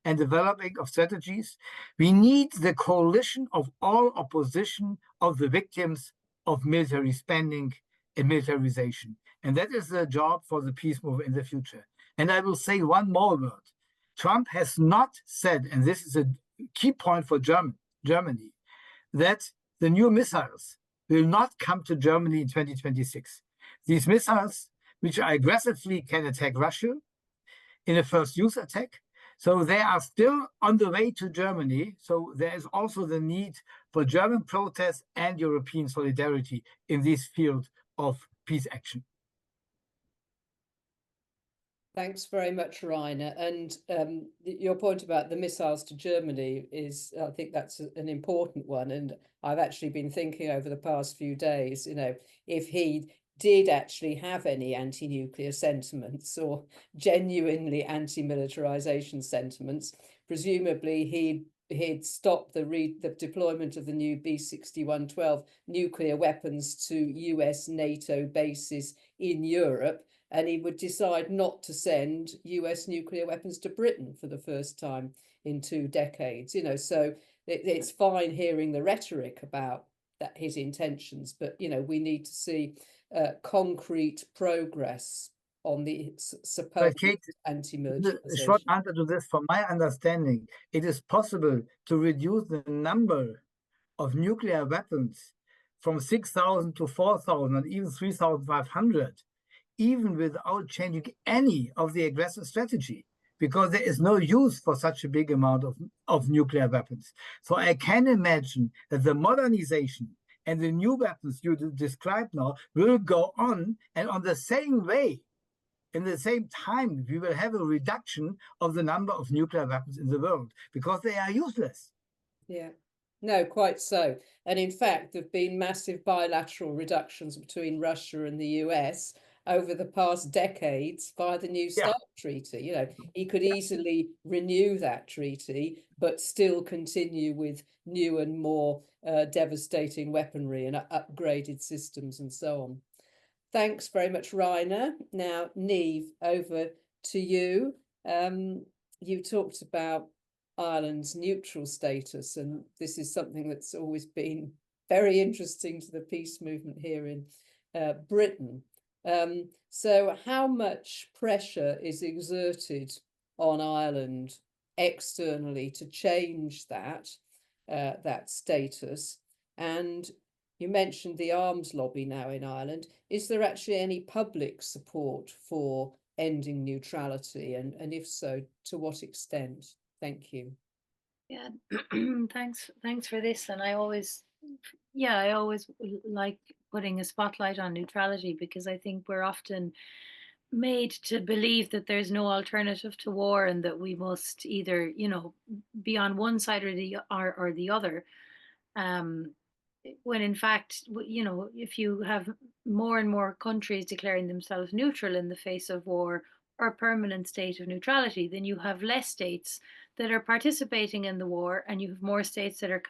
and developing of strategies. We need the coalition of all opposition of the victims of military spending and militarization. And that is the job for the peace movement in the future. And I will say one more word. Trump has not said, and this is a key point for Germany, that the new missiles will not come to Germany in 2026. These missiles, which are aggressively can attack Russia in a first use attack, so they are still on the way to Germany. So there is also the need for German protest and European solidarity in this field of peace action. Thanks very much, Rainer. And your point about the missiles to Germany is, I think that's an important one. And I've actually been thinking over the past few days, you know, if he did actually have any anti-nuclear sentiments or genuinely anti-militarization sentiments, presumably he'd stop the deployment of the new B-6112 nuclear weapons to US NATO bases in Europe, and he would decide not to send US nuclear weapons to Britain for the first time in 2 decades. You know, so it's fine hearing the rhetoric about that, his intentions, but you know, we need to see concrete progress on the supposed anti-militarization. The short answer to this, from my understanding, it is possible to reduce the number of nuclear weapons from 6,000 to 4,000 and even 3,500, even without changing any of the aggressive strategy, because there is no use for such a big amount of nuclear weapons. So I can imagine that the modernization and the new weapons you described now will go on, and on the same way, in the same time, we will have a reduction of the number of nuclear weapons in the world because they are useless. Yeah. No, quite so. And in fact, there have been massive bilateral reductions between Russia and the US over the past decades via the New Yeah, START treaty. You know, he could easily renew that treaty, but still continue with new and more devastating weaponry and upgraded systems and so on. Thanks very much, Rainer. Now, Niamh, over to you. You talked about Ireland's neutral status, and this is something that's always been very interesting to the peace movement here in Britain. So how much pressure is exerted on Ireland externally to change that status? And you mentioned the arms lobby now in Ireland. Is there actually any public support for ending neutrality? And if so, to what extent? Thank you. Yeah, thanks for this. And I always like putting a spotlight on neutrality, because I think we're often made to believe that there's no alternative to war and that we must either, be on one side or the other. When in fact, if you have more and more countries declaring themselves neutral in the face of war or permanent state of neutrality, then you have less states that are participating in the war, and you have more states that are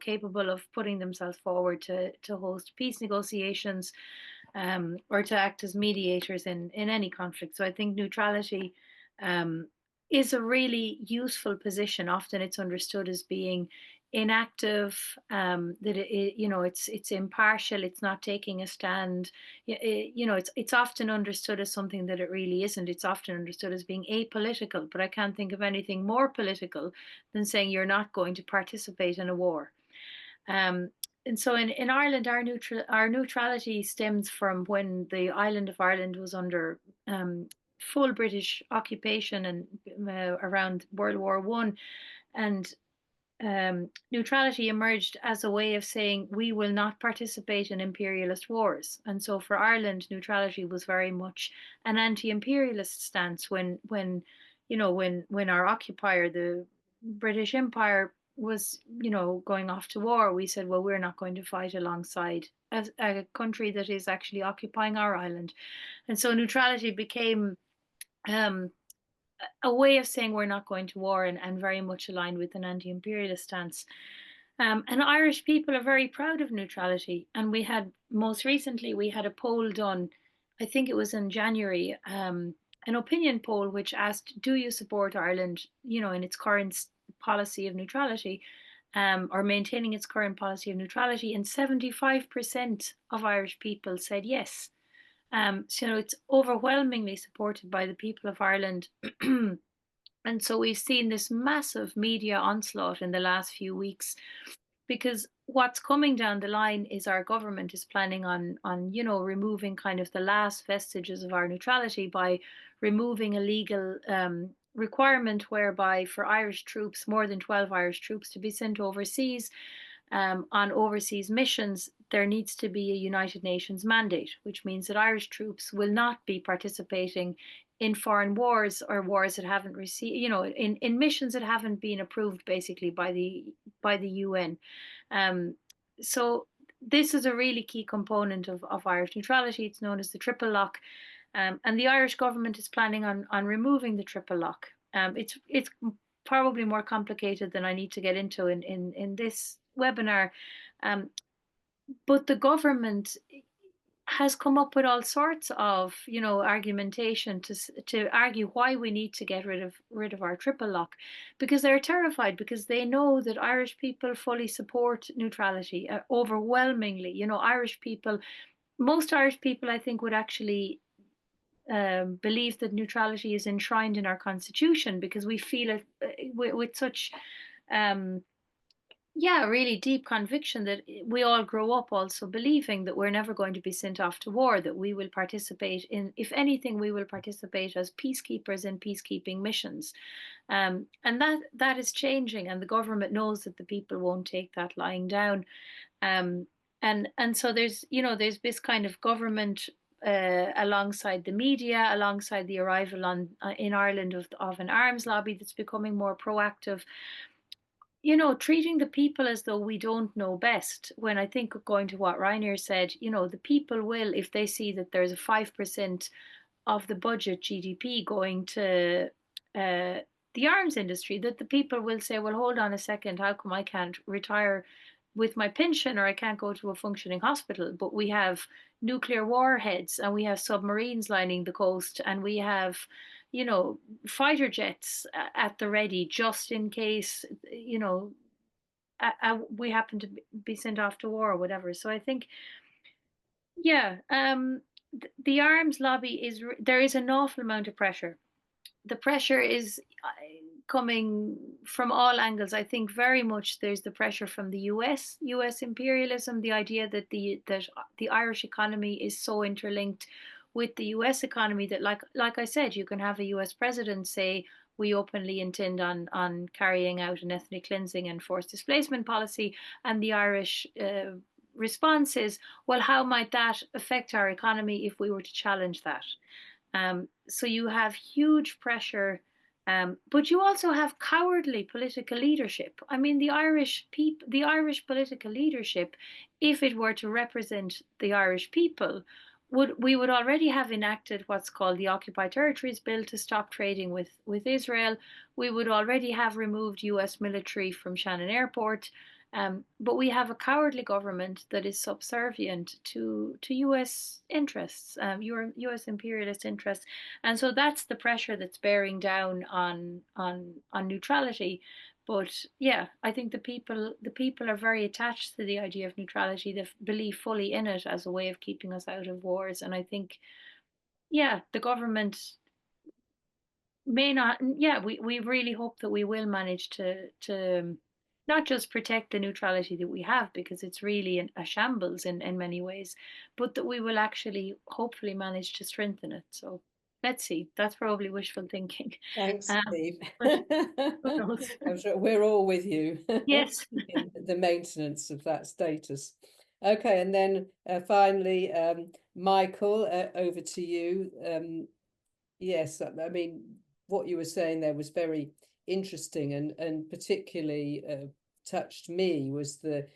capable of putting themselves forward to host peace negotiations, or to act as mediators in any conflict. So I think neutrality is a really useful position. Often it's understood as being inactive, that it's impartial, it's not taking a stand. It's often understood as something that it really isn't. It's often understood as being apolitical, but I can't think of anything more political than saying you're not going to participate in a war. And so in Ireland, our neutrality stems from when the island of Ireland was under full British occupation, and around World War One, and neutrality emerged as a way of saying we will not participate in imperialist wars. And so for Ireland, neutrality was very much an anti-imperialist stance. When our occupier, the British Empire, was going off to war, we said, well, we're not going to fight alongside a country that is actually occupying our island. And so neutrality became a way of saying we're not going to war, and very much aligned with an anti-imperialist stance. And Irish people are very proud of neutrality. And most recently, we had a poll done, I think it was in January, an opinion poll which asked, do you support Ireland, in its current policy of neutrality, or maintaining its current policy of neutrality? And 75% of Irish people said yes. So it's overwhelmingly supported by the people of Ireland. And so we've seen this massive media onslaught in the last few weeks, because what's coming down the line is our government is planning on removing kind of the last vestiges of our neutrality by removing a legal requirement whereby for Irish troops, more than 12 Irish troops, to be sent overseas on overseas missions, there needs to be a United Nations mandate, which means that Irish troops will not be participating in foreign wars, or wars that haven't received, in missions that haven't been approved basically by the UN. So this is a really key component of Irish neutrality. It's known as the triple lock. And the Irish government is planning on removing the triple lock. It's probably more complicated than I need to get into in this webinar. But the government has come up with all sorts of argumentation to argue why we need to get rid of our triple lock, because they're terrified, because they know that Irish people fully support neutrality overwhelmingly. Most Irish people, I think, would actually believe that neutrality is enshrined in our constitution, because we feel it with such really deep conviction that we all grow up also believing that we're never going to be sent off to war, that we will participate in, if anything, we will participate as peacekeepers in peacekeeping missions. And that is changing, and the government knows that the people won't take that lying down. And so there's this kind of government alongside the media, alongside the arrival in Ireland of an arms lobby that's becoming more proactive. you know, treating the people as though we don't know best, when I think going to what Reinier said, you know, the people will, if they see that there's a 5% of the budget GDP going to the arms industry, that the people will say, well, hold on a second, how come I can't retire with my pension, or I can't go to a functioning hospital? But we have nuclear warheads, and we have submarines lining the coast, and we have, you know, fighter jets at the ready, just in case, you know, we happen to be sent off to war or whatever. So I think, yeah, the arms lobby there is an awful amount of pressure. The pressure is coming from all angles. I think very much there's the pressure from the US imperialism, the idea that the Irish economy is so interlinked with the US economy that, like I said, you can have a US president say, we openly intend on carrying out an ethnic cleansing and forced displacement policy, and the Irish response is, well, how might that affect our economy if we were to challenge that? So you have huge pressure, but you also have cowardly political leadership. I mean, the Irish political leadership, if it were to represent the Irish people, we would already have enacted what's called the Occupied Territories Bill to stop trading with Israel. We would already have removed US military from Shannon Airport. But we have a cowardly government that is subservient to US interests, US imperialist interests, and so that's the pressure that's bearing down on neutrality. But yeah, I think the people are very attached to the idea of neutrality. They believe fully in it as a way of keeping us out of wars, and I think, yeah, the government may not. Yeah, we really hope that we will manage to not just protect the neutrality that we have, because it's really a shambles in many ways, but that we will actually hopefully manage to strengthen it. So let's see. That's probably wishful thinking. Thanks, Niamh. Who knows? I'm sure we're all with you Yes. in the maintenance of that status. Okay, and then finally, Michael, over to you. Yes, I mean, what you were saying there was very interesting, and particularly touched me was the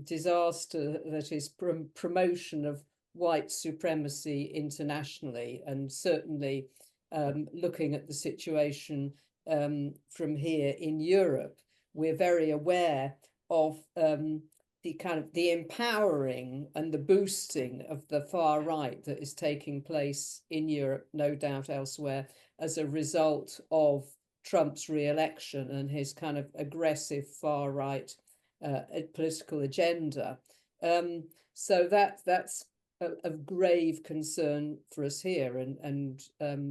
disaster that is promotion of white supremacy internationally, and certainly looking at the situation from here in Europe, we're very aware of the kind of the empowering and the boosting of the far right that is taking place in Europe, no doubt elsewhere, as a result of Trump's re-election and his kind of aggressive far right political agenda. So that's of grave concern for us here, and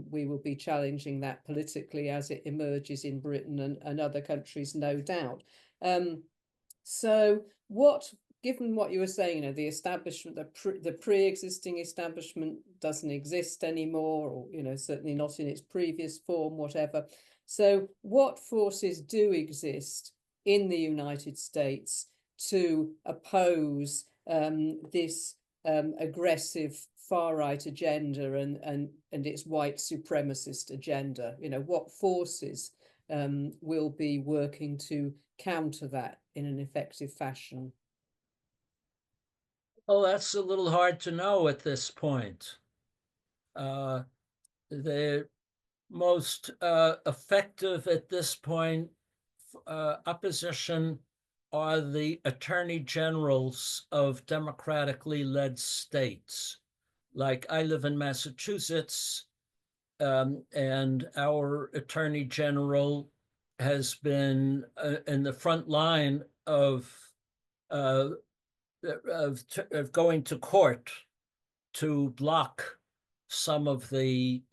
we will be challenging that politically as it emerges in Britain and other countries, no doubt. So given what you were saying, you know, the establishment, the pre-existing establishment doesn't exist anymore, or, you know, certainly not in its previous form, whatever. So what forces do exist in the United States to oppose this aggressive far-right agenda and its white supremacist agenda? You know, what forces will be working to counter that in an effective fashion? Well, that's a little hard to know at this point. The most effective at this point opposition are the attorney generals of democratically led states. Like, I live in Massachusetts, and our attorney general has been in the front line of going to court to block some of the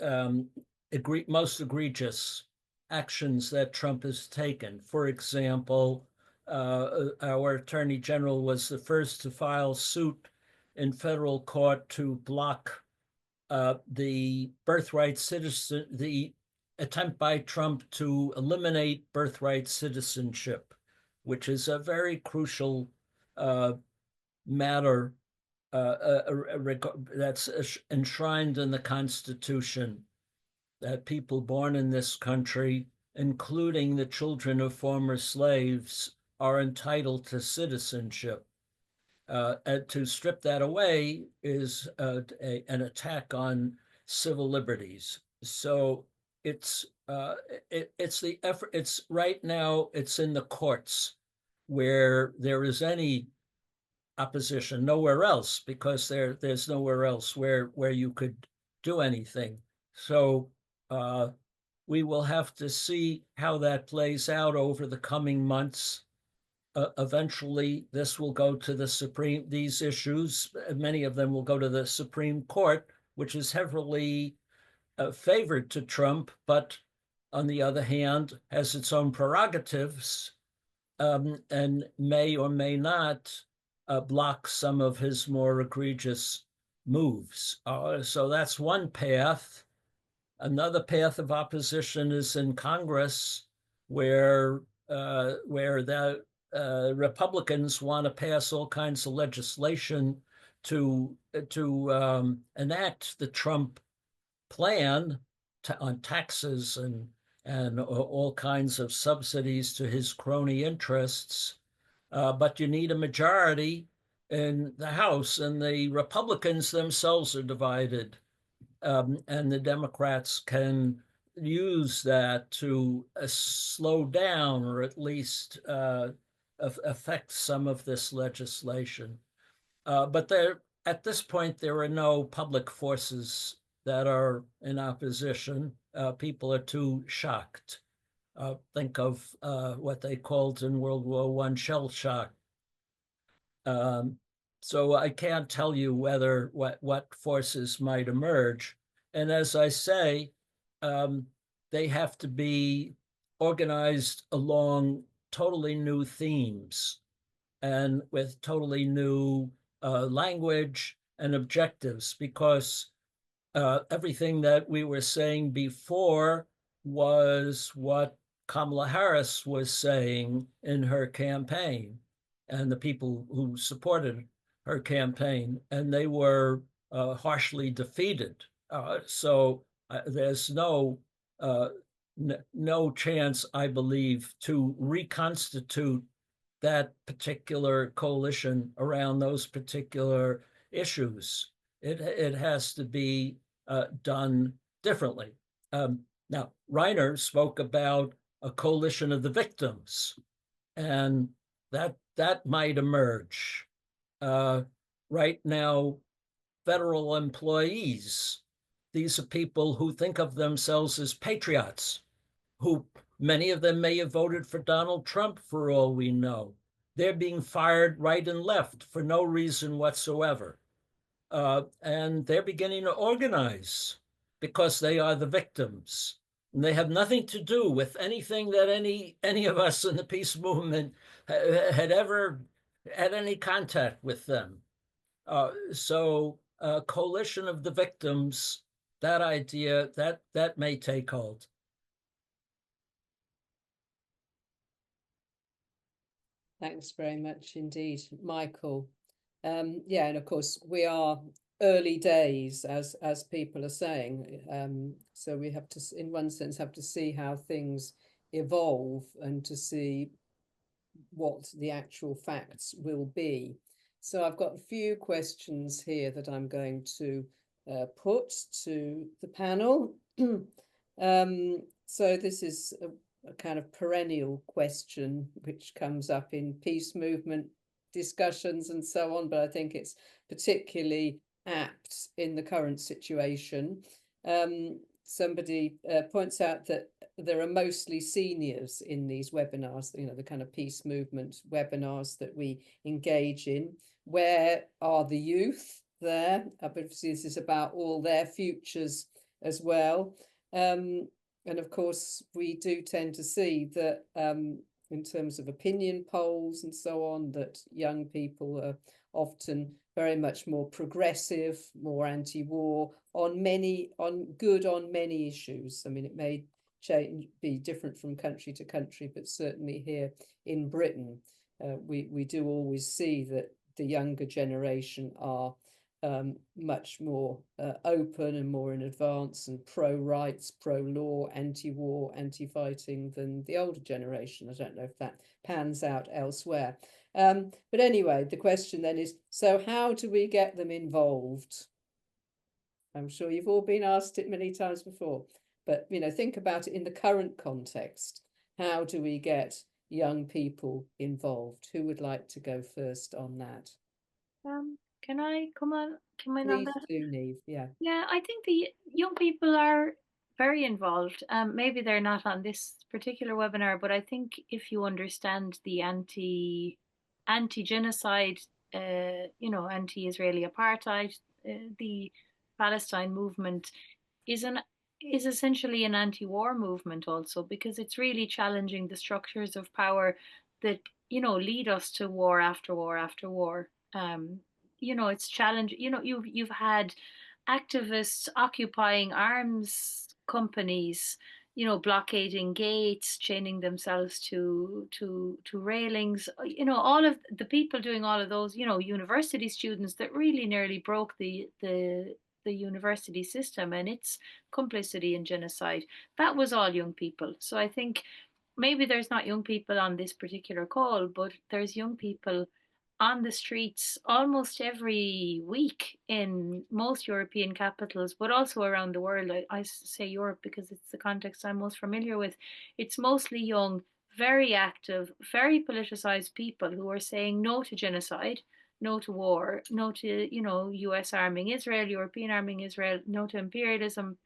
most egregious actions that Trump has taken. For example, our attorney general was the first to file suit in federal court to block the attempt by Trump to eliminate birthright citizenship, which is a very crucial matter that's enshrined in the Constitution, that people born in this country including the children of former slaves, are entitled to citizenship. And to strip that away is an attack on civil liberties. So it's the effort. It's right now. It's in the courts where there is any opposition. Nowhere else, because there's nowhere else where you could do anything. So we will have to see how that plays out over the coming months. Eventually, this will go to the Supreme, these issues, many of them will go to the Supreme Court, which is heavily favored to Trump, but on the other hand, has its own prerogatives, and may or may not block some of his more egregious moves. So that's one path. Another path of opposition is in Congress, where the Republicans want to pass all kinds of legislation to enact the Trump plan on taxes and all kinds of subsidies to his crony interests. But you need a majority in the House, and the Republicans themselves are divided. And the Democrats can use that to slow down or at least affect some of this legislation. But at this point, there are no public forces that are in opposition. People are too shocked. Think of what they called in World War I shell shock. So I can't tell you what forces might emerge. And as I say, they have to be organized along totally new themes and with totally new language and objectives, because everything that we were saying before was what Kamala Harris was saying in her campaign, and the people who supported her campaign, and they were harshly defeated. So there's no chance, I believe, to reconstitute that particular coalition around those particular issues. It has to be done differently. Now, Reiner spoke about a coalition of the victims, and that might emerge. Right now, federal employees, these are people who think of themselves as patriots, who many of them may have voted for Donald Trump for all we know. They're being fired right and left for no reason whatsoever. And they're beginning to organize because they are the victims. And they have nothing to do with anything that any of us in the peace movement had ever had any contact with them. So a coalition of the victims, that idea, that may take hold. Thanks very much indeed, Michael. Yeah, and of course we are early days, as people are saying. So we have to, in one sense, have to see how things evolve and to see what the actual facts will be. So I've got a few questions here that I'm going to put to the panel. So this is a kind of perennial question which comes up in peace movement discussions and so on, but I think it's particularly apt in the current situation. Somebody points out that there are mostly seniors in these webinars, you know, the kind of peace movement webinars that we engage in. Where are the youth there? Obviously, this is about all their futures as well. And of course, we do tend to see that in terms of opinion polls and so on, that young people are often very much more progressive, more anti-war on many issues. I mean, it may be different from country to country, but certainly here in Britain, we do always see that the younger generation are much more open and more in advance and pro-rights, pro-law, anti-war, anti-fighting than the older generation. I don't know if that pans out elsewhere. But anyway, the question then is, so how do we get them involved? I'm sure you've all been asked it many times before, but think about it in the current context. How do we get young people involved? Who would like to go first on that? Can I come on Please on that? do, Niamh. Yeah. Yeah, I think the young people are very involved. Maybe they're not on this particular webinar, but I think if you understand the anti-genocide, anti-Israeli apartheid, the Palestine movement is essentially an anti-war movement also, because it's really challenging the structures of power that lead us to war after war after war. It's challenge. You've had activists occupying arms companies, blockading gates, chaining themselves to railings. All of the people doing all of those. University students that really nearly broke the university system and its complicity in genocide. That was all young people. So I think maybe there's not young people on this particular call, but there's young people on the streets almost every week in most European capitals, but also around the world. I say Europe because it's the context I'm most familiar with. It's mostly young, very active, very politicized people who are saying no to genocide, no to war, no to, US arming Israel, European arming Israel, no to imperialism.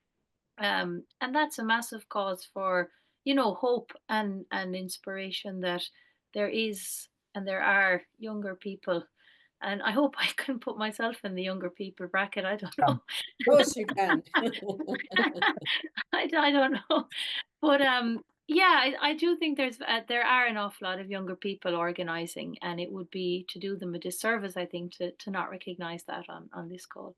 And that's a massive cause for, hope and inspiration that there is and there are younger people. And I hope I can put myself in the younger people bracket. I don't know. Of course you can. I don't know. But yeah, I do think there are an awful lot of younger people organizing, and it would be to do them a disservice, I think, to not recognize that on this call.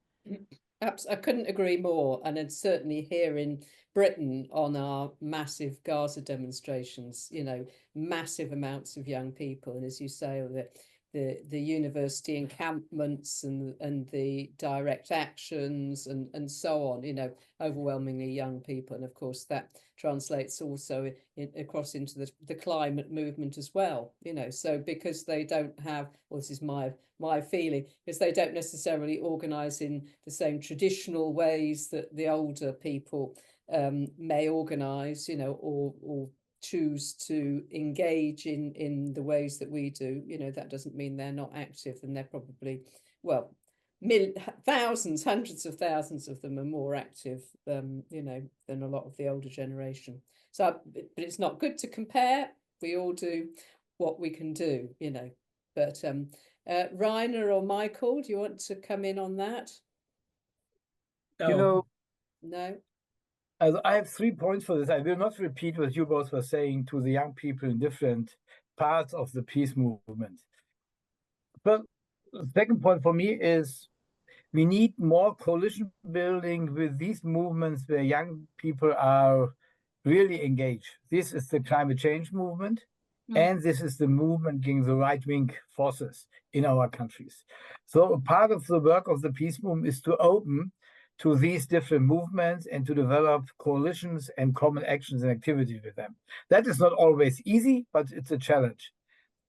I couldn't agree more. And it's certainly here in Britain on our massive Gaza demonstrations, massive amounts of young people. And as you say, the university encampments and the direct actions and so on, overwhelmingly young people. And of course, that translates also across into the climate movement as well, so because they don't have, well, this is my feeling, because they don't necessarily organize in the same traditional ways that the older people may organize, or choose to engage in the ways that we do. That doesn't mean they're not active, and they're probably, well, thousands, hundreds of thousands of them are more active, than a lot of the older generation. So, but it's not good to compare. We all do what we can do, But Rainer or Michael, do you want to come in on that? No. I have 3 points for this. I will not repeat what you both were saying to the young people in different parts of the peace movement. But the second point for me is we need more coalition building with these movements where young people are really engaged. This is the climate change movement, and this is the movement against the right-wing forces in our countries. So part of the work of the peace movement is to open to these different movements and to develop coalitions and common actions and activities with them. That is not always easy, but it's a challenge.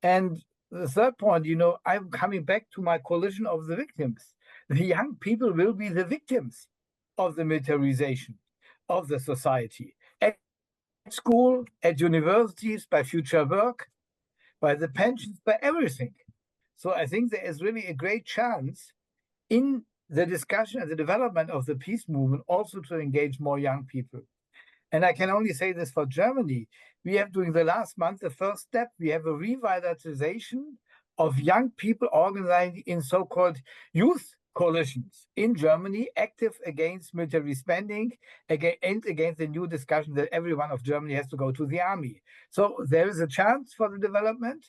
And the third point, I'm coming back to my coalition of the victims. The young people will be the victims of the militarization of the society. At school, at universities, by future work, by the pensions, by everything. So I think there is really a great chance in the discussion and the development of the peace movement also to engage more young people. And I can only say this for Germany. We have, during the last month, the first step, we have a revitalization of young people organizing in so-called youth coalitions in Germany, active against military spending and against the new discussion that everyone of Germany has to go to the army. So there is a chance for the development.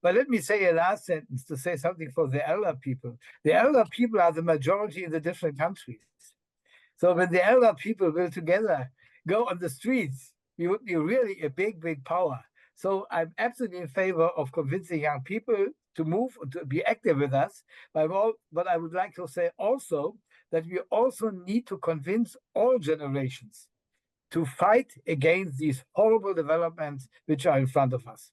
But let me say a last sentence to say something for the elder people. The elder people are the majority in the different countries. So when the elder people will together go on the streets, we would be really a big, big power. So I'm absolutely in favor of convincing young people to move, to be active with us. But I would like to say also that we also need to convince all generations to fight against these horrible developments which are in front of us.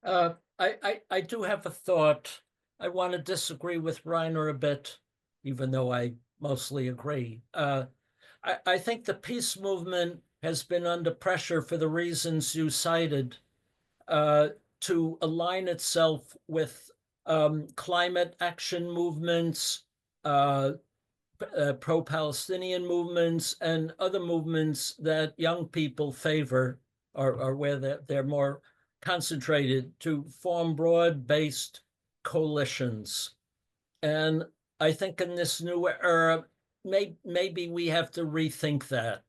I do have a thought. I want to disagree with Reiner a bit, even though I mostly agree. I think the peace movement has been under pressure for the reasons you cited, to align itself with climate action movements, pro-Palestinian movements, and other movements that young people favor, or where they're more concentrated, to form broad-based coalitions. And I think in this new era, maybe we have to rethink that.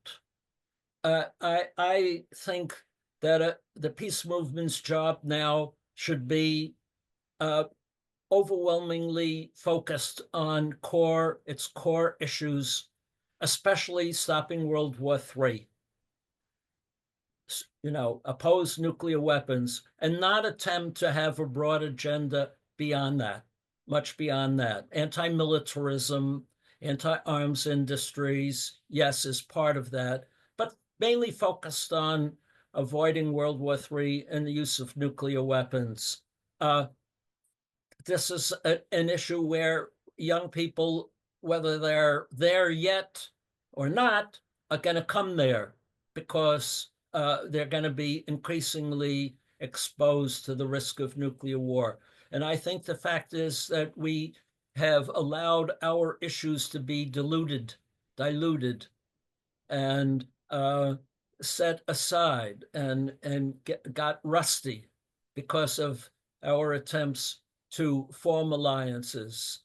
I think that the peace movement's job now should be overwhelmingly focused on its core issues, especially stopping World War III. Oppose nuclear weapons, and not attempt to have a broad agenda beyond that, much beyond that. Anti-militarism, anti-arms industries, yes, is part of that, but mainly focused on avoiding World War III and the use of nuclear weapons. This is an issue where young people, whether they're there yet or not, are going to come there because they're going to be increasingly exposed to the risk of nuclear war. And I think the fact is that we have allowed our issues to be diluted, and set aside and got rusty because of our attempts to form alliances.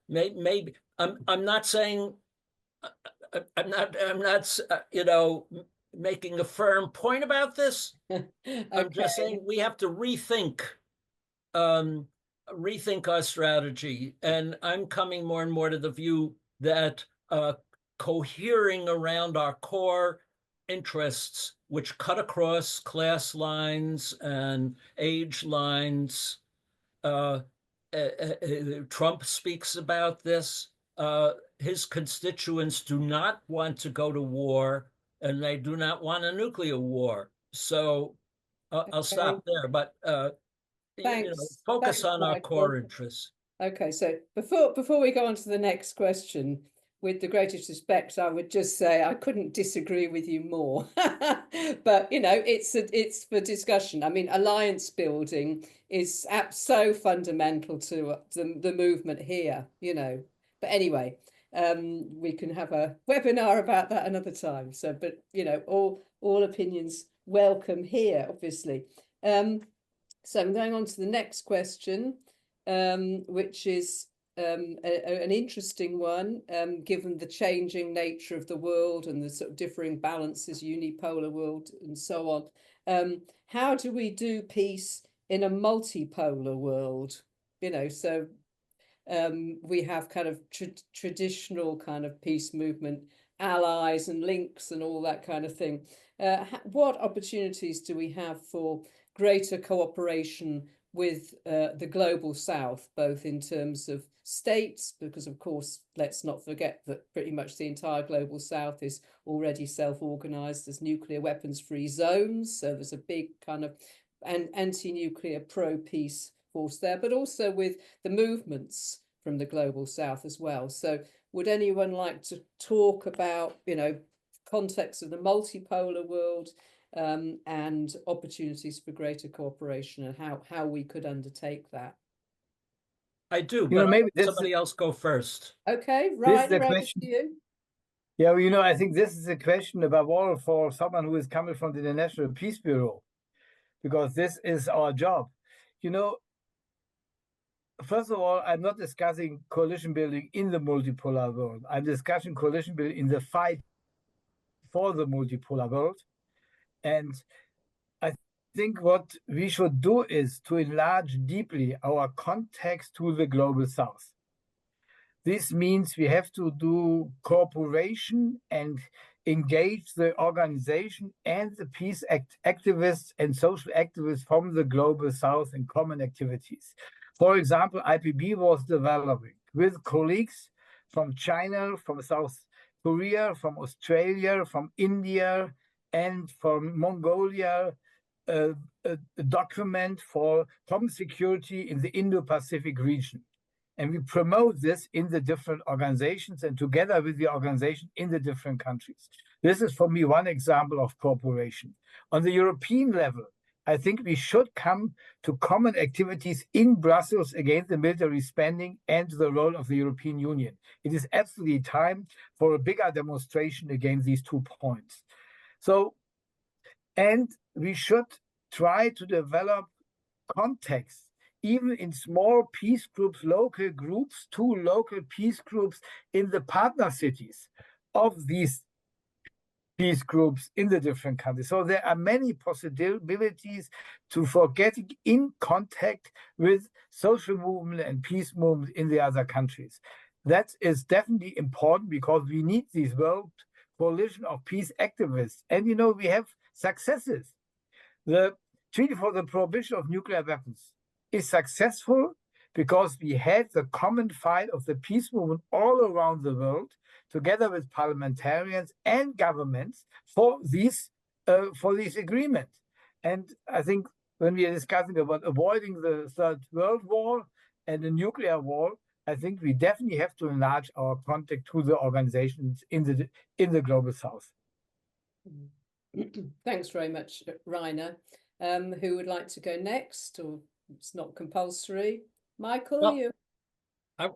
Maybe I'm not saying I'm not making a firm point about this. Okay. I'm just saying we have to rethink our strategy, and I'm coming more and more to the view that cohering around our core interests, which cut across class lines and age lines. Trump speaks about this. His constituents do not want to go to war, and they do not want a nuclear war. So I'll stop there, but focus on our core interests. Okay, so before we go on to the next question, with the greatest respect, I would just say I couldn't disagree with you more. But it's for discussion. I mean, alliance building is so fundamental to the movement here. But anyway, we can have a webinar about that another time. So, but all opinions welcome here, obviously. So I'm going on to the next question, which is an interesting one, given the changing nature of the world and the sort of differing balances, unipolar world and so on. How do we do peace in a multipolar world? So we have kind of traditional kind of peace movement allies and links and all that kind of thing. What opportunities do we have for greater cooperation with the global south, both in terms of states, because of course, let's not forget that pretty much the entire global south is already self-organized as nuclear weapons-free zones. So there's a big kind of anti-nuclear pro-peace force there, but also with the movements from the global south as well. So would anyone like to talk about, context of the multipolar world, and opportunities for greater cooperation, and how we could undertake that? I do, but maybe somebody else go first. Okay, right, over to you. Yeah, I think this is a question above all for someone who is coming from the International Peace Bureau, because this is our job. First of all, I'm not discussing coalition building in the multipolar world. I'm discussing coalition building in the fight for the multipolar world. And I think what we should do is to enlarge deeply our context to the global south. This means we have to do cooperation and engage the organization and the peace activists and social activists from the global south in common activities. For example, IPB was developing with colleagues from China, from South Korea, from Australia, from India, and from Mongolia, a document for common security in the Indo-Pacific region. And we promote this in the different organizations and together with the organization in the different countries. This is for me one example of cooperation. On the European level, I think we should come to common activities in Brussels against the military spending and the role of the European Union. It is absolutely time for a bigger demonstration against these 2 points. So, and we should try to develop contexts, even in small peace groups, local groups, 2 local peace groups in the partner cities of these peace groups in the different countries. So there are many possibilities for getting in contact with social movement and peace movement in the other countries. That is definitely important because we need this world coalition of peace activists. And you know, we have successes. The Treaty for the Prohibition of Nuclear Weapons is successful because we had the common fight of the peace movement all around the world, together with parliamentarians and governments for this agreement. And I think when we are discussing about avoiding the Third World War and the nuclear war, I think we definitely have to enlarge our contact to the organizations in the global south. Thanks very much, Rainer. Who would like to go next? Or it's not compulsory. Michael, well, you?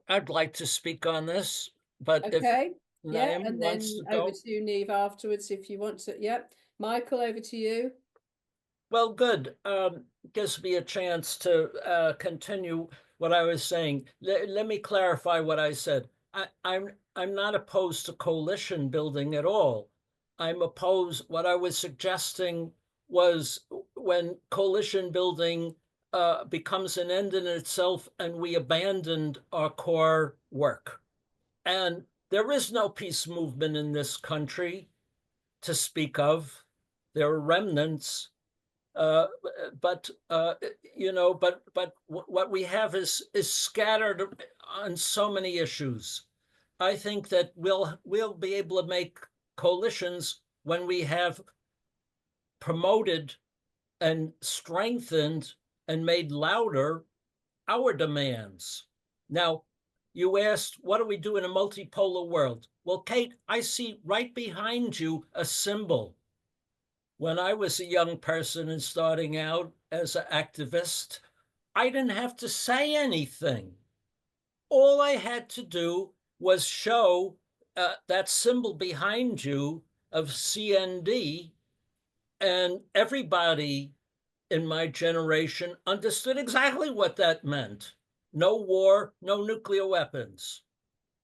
I'd like to speak on this, but okay. If yeah, Niamh and then wants to over go. to you, Niamh, afterwards, if you want to. Yep. Michael, over to you. Well, good. Gives me a chance to continue what I was saying. Let me clarify what I said. I'm not opposed to coalition building at all. I'm opposed. What I was suggesting was when coalition building becomes an end in itself and we abandoned our core work. And there is no peace movement in this country to speak of. There are remnants. But what we have is scattered on so many issues. I think that we'll be able to make coalitions when we have promoted and strengthened and made louder our demands. Now, you asked, what do we do in a multipolar world? Well, Kate, I see right behind you a symbol. When I was a young person and starting out as an activist, I didn't have to say anything. All I had to do was show that symbol behind you of CND, and everybody in my generation understood exactly what that meant. No war, no nuclear weapons.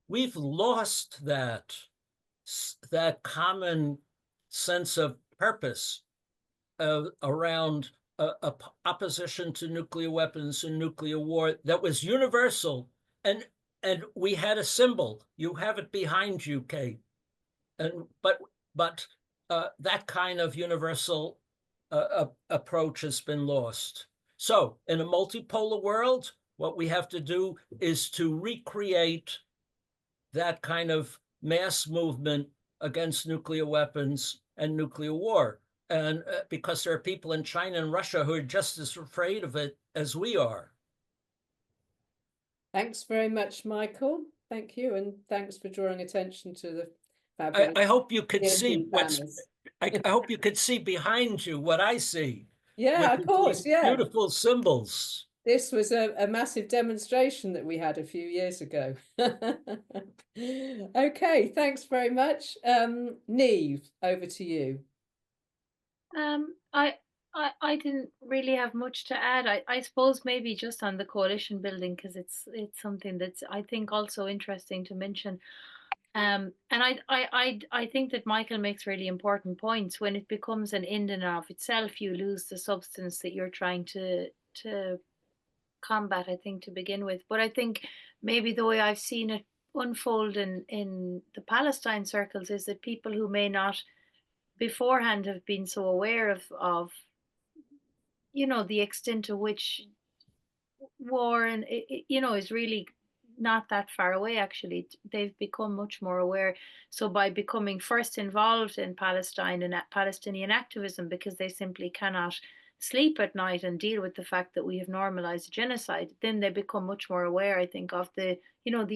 We've lost that common sense of purpose around opposition to nuclear weapons and nuclear war that was universal. And we had a symbol. You have it behind you, Kate. But that kind of universal approach has been lost. So in a multipolar world, what we have to do is to recreate that kind of mass movement against nuclear weapons and nuclear war. And because there are people in China and Russia who are just as afraid of it as we are. Thanks very much, Michael. Thank you. And thanks for drawing attention to the fabulous. I hope you could see what's, I hope you could see behind you what I see. Yeah, of course. Yeah. Beautiful symbols. This was a massive demonstration that we had a few years ago. Okay, thanks very much. Niamh, over to you. I didn't really have much to add. I suppose maybe just on the coalition building, because it's something that's I think also interesting to mention. And I think that Michael makes really important points. When it becomes an end in and of itself, you lose the substance that you're trying to combat, I think, to begin with. But I think maybe the way I've seen it unfold in the Palestine circles is that people who may not beforehand have been so aware of the extent to which war and is really not that far away. Actually, they've become much more aware. So by becoming first involved in Palestine and Palestinian activism, because they simply cannot sleep at night and deal with the fact that we have normalized genocide, then they become much more aware, I think, of the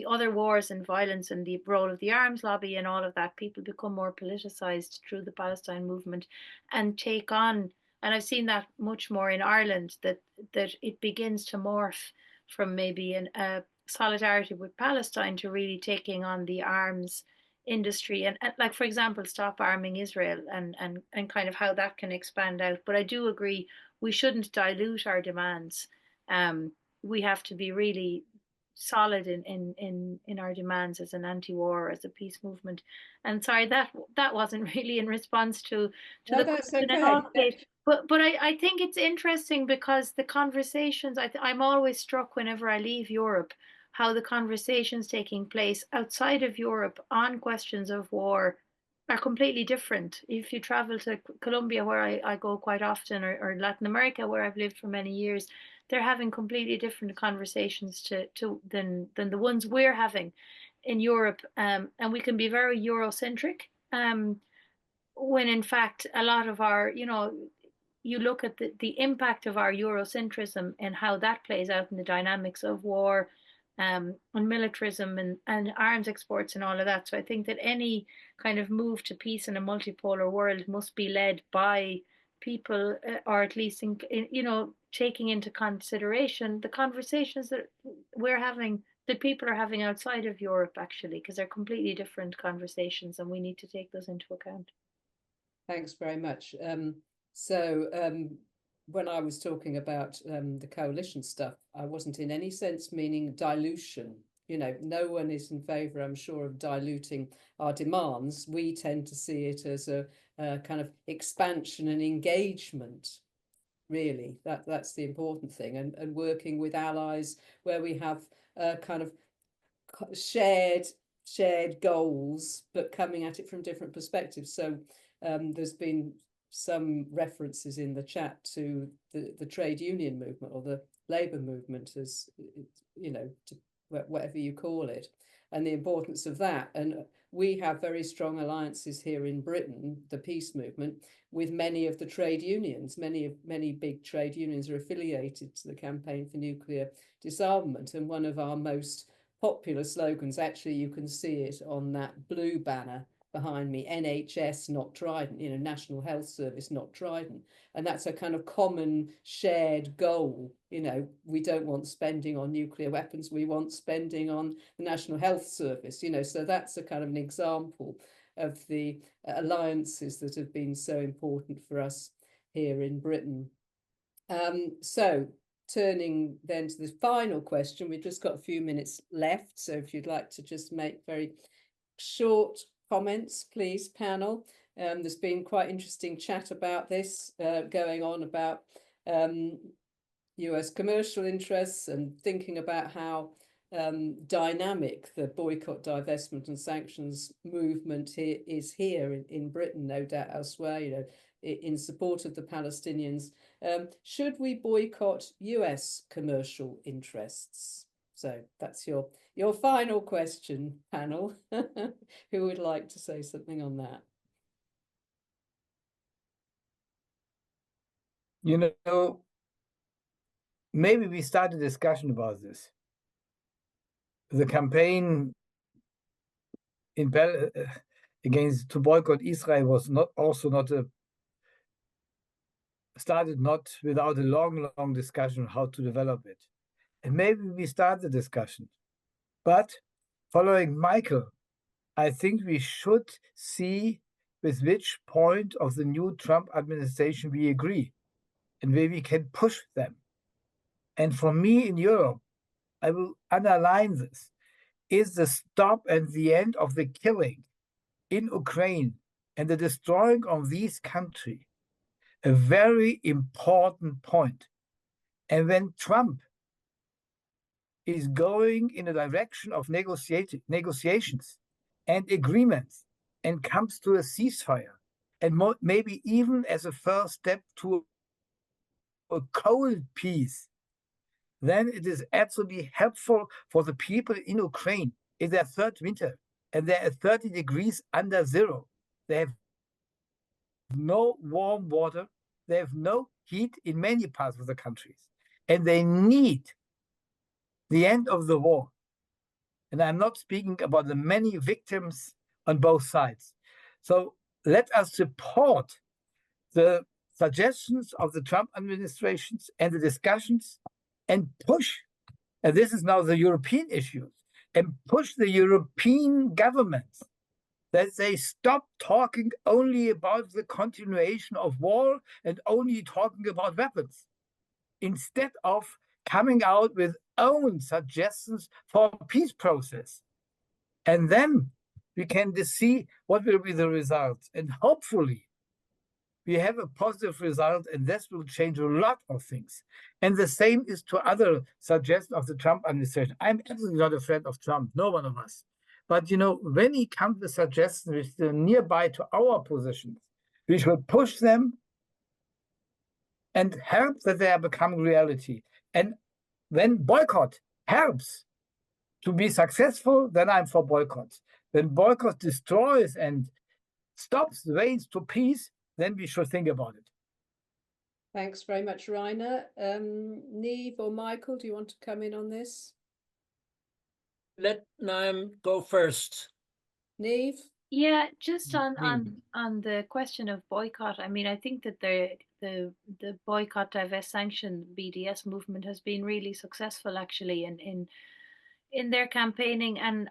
other wars and violence and the role of the arms lobby and all of that. People become more politicized through the Palestine movement and take on, and I've seen that much more in Ireland, that it begins to morph from maybe a solidarity with Palestine to really taking on the arms industry and like, for example, stop arming Israel and kind of how that can expand out. But I do agree we shouldn't dilute our demands. We have to be really solid in our demands as an anti-war, as a peace movement. And sorry, that wasn't really in response to No, the that's question okay. at all, Kate. But I think it's interesting because the conversations, I'm always struck whenever I leave Europe, how the conversations taking place outside of Europe on questions of war are completely different. If you travel to Colombia, where I go quite often, or Latin America, where I've lived for many years, they're having completely different conversations than the ones we're having in Europe. And we can be very Eurocentric, when in fact a lot of our, you look at the impact of our Eurocentrism and how that plays out in the dynamics of war, and militarism and arms exports and all of that. So I think that any kind of move to peace in a multipolar world must be led by people, or at least taking into consideration the conversations that we're having, that people are having outside of Europe, actually, because they're completely different conversations, and we need to take those into account. Thanks very much. When I was talking about the coalition stuff, I wasn't in any sense meaning dilution. No one is in favour, I'm sure, of diluting our demands. We tend to see it as a kind of expansion and engagement, really. That's the important thing, and working with allies where we have kind of shared goals, but coming at it from different perspectives. So there's been some references in the chat to the trade union movement, or the labour movement, as whatever you call it, and the importance of that. And we have very strong alliances here in Britain, the peace movement, with many of the trade unions. Many big trade unions are affiliated to the Campaign for Nuclear Disarmament, and one of our most popular slogans, actually you can see it on that blue banner behind me, NHS not Trident, National Health Service not Trident. And that's a kind of common shared goal. We don't want spending on nuclear weapons, we want spending on the National Health Service, so that's a kind of an example of the alliances that have been so important for us here in Britain. So turning then to the final question, we've just got a few minutes left, so if you'd like to just make very short comments, please, panel. There's been quite interesting chat about this going on, about US commercial interests, and thinking about how dynamic the boycott, divestment and sanctions movement is here in Britain, no doubt elsewhere, in support of the Palestinians. Should we boycott US commercial interests? So that's your final question, panel. Who would like to say something on that? Maybe we start a discussion about this. The campaign against to boycott Israel was started not without a long discussion how to develop it. And maybe we start the discussion. But following Michael, I think we should see with which point of the new Trump administration we agree and where we can push them. And for me in Europe, I will underline this, is the stop and the end of the killing in Ukraine and the destroying of these countries a very important point. And when Trump is going in a direction of negotiations and agreements and comes to a ceasefire, and maybe even as a first step to a cold peace, then it is absolutely helpful for the people in Ukraine in their third winter, and they're at 30 degrees under zero. They have no warm water, they have no heat in many parts of the countries, and they need the end of the war. And I'm not speaking about the many victims on both sides. So let us support the suggestions of the Trump administrations and the discussions and push, and this is now the European issue, and push the European governments that they stop talking only about the continuation of war and only talking about weapons, instead of coming out with own suggestions for a peace process. And then we can see what will be the results. And hopefully we have a positive result, and this will change a lot of things. And the same is to other suggestions of the Trump administration. I'm absolutely not a friend of Trump, no one of us. But, you know, when he comes with suggestions which are nearby to our positions, we should push them and help that they are becoming reality. And when boycott helps to be successful, then I'm for boycotts. When boycott destroys and stops the ways to peace, then we should think about it. Thanks very much, Rainer. Niamh or Michael, do you want to come in on this? Let Niamh go first. Niamh? Yeah, just on the question of boycott. I mean, I think that the boycott, divest, sanction BDS movement has been really successful actually in their campaigning, and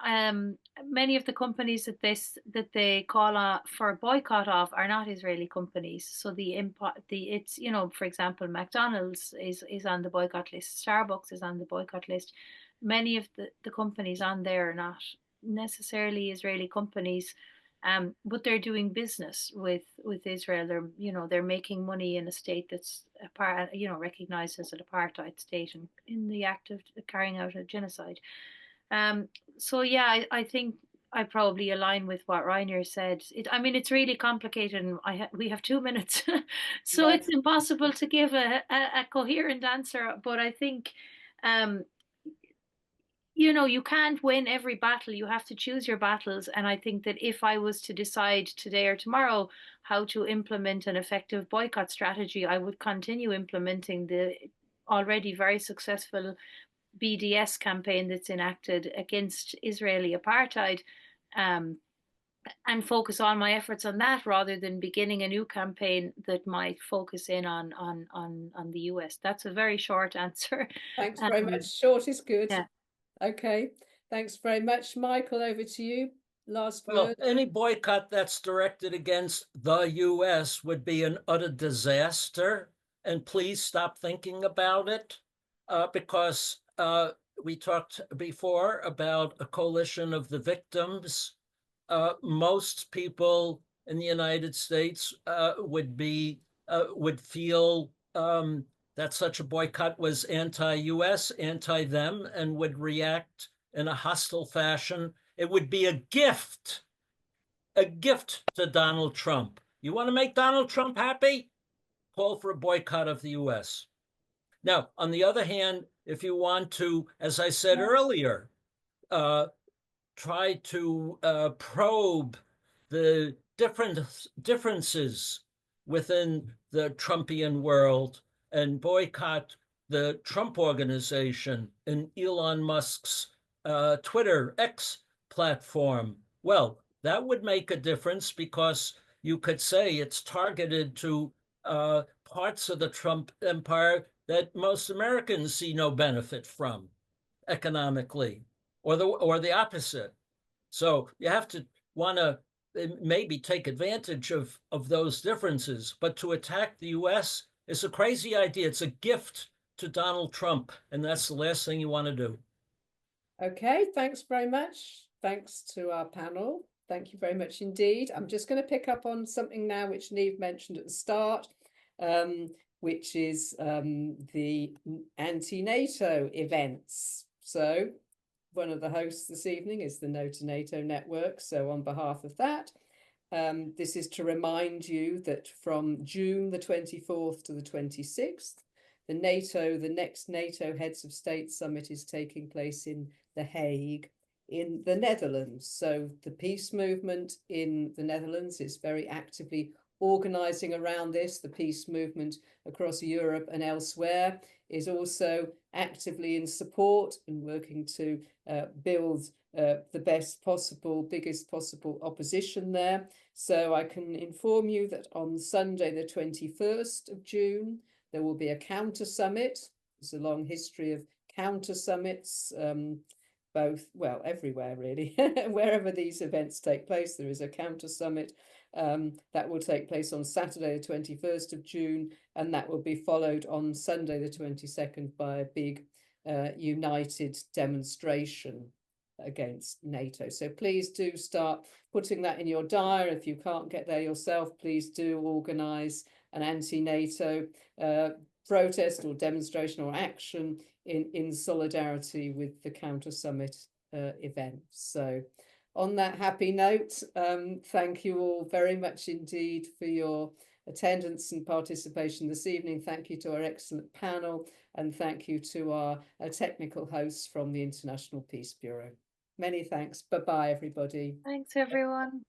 many of the companies that they call for a boycott of are not Israeli companies. So it's, you know, for example, McDonald's is on the boycott list, Starbucks is on the boycott list. Many of the companies on there are not necessarily Israeli companies, but they're doing business with Israel. They're making money in a state that's recognized as an apartheid state and in the act of carrying out a genocide. So yeah, I think I probably align with what Rainer said. It's really complicated, and we have 2 minutes, so Right. it's impossible to give a coherent answer. But I think, you can't win every battle. You have to choose your battles. And I think that if I was to decide today or tomorrow how to implement an effective boycott strategy, I would continue implementing the already very successful BDS campaign that's enacted against Israeli apartheid, and focus all my efforts on that rather than beginning a new campaign that might focus in on the US. That's a very short answer. Thanks very much. Short is good. Yeah. Okay. Thanks very much. Michael, over to you. Last word. Well, any boycott that's directed against the US would be an utter disaster. And please stop thinking about it, because we talked before about a coalition of the victims. Most people in the United States would feel that such a boycott was anti-US, anti-them, and would react in a hostile fashion. It would be a gift to Donald Trump. You want to make Donald Trump happy? Call for a boycott of the US. Now, on the other hand, if you want to, as I said earlier, try to probe the differences within the Trumpian world and boycott the Trump Organization and Elon Musk's Twitter X platform, well, that would make a difference, because you could say it's targeted to parts of the Trump empire that most Americans see no benefit from economically, or the opposite. So you have to want to maybe take advantage of those differences, but to attack the US is a crazy idea. It's a gift to Donald Trump, and that's the last thing you want to do. Okay, thanks very much. Thanks to our panel. Thank you very much indeed. I'm just going to pick up on something now which Niamh mentioned at the start, which is the anti-NATO events. So one of the hosts this evening is the No to NATO network. So on behalf of that, this is to remind you that from June the 24th to the 26th, the next NATO Heads of State Summit is taking place in The Hague in the Netherlands. So the peace movement in the Netherlands is very actively organizing around this. The peace movement across Europe and elsewhere is also actively in support and working to build the best possible, biggest possible opposition there. So I can inform you that on Sunday, the 21st of June, there will be a counter summit. There's a long history of counter summits, both, well, everywhere really. Wherever these events take place, there is a counter summit that will take place on Saturday, the 21st of June, and that will be followed on Sunday, the 22nd, by a big united demonstration against NATO. So please do start putting that in your diary. If you can't get there yourself, please do organise an anti-NATO protest or demonstration or action in solidarity with the counter summit event. So on that happy note, thank you all very much indeed for your attendance and participation this evening. Thank you to our excellent panel, and thank you to our technical hosts from the International Peace Bureau. Many thanks. Bye-bye, everybody. Thanks, everyone.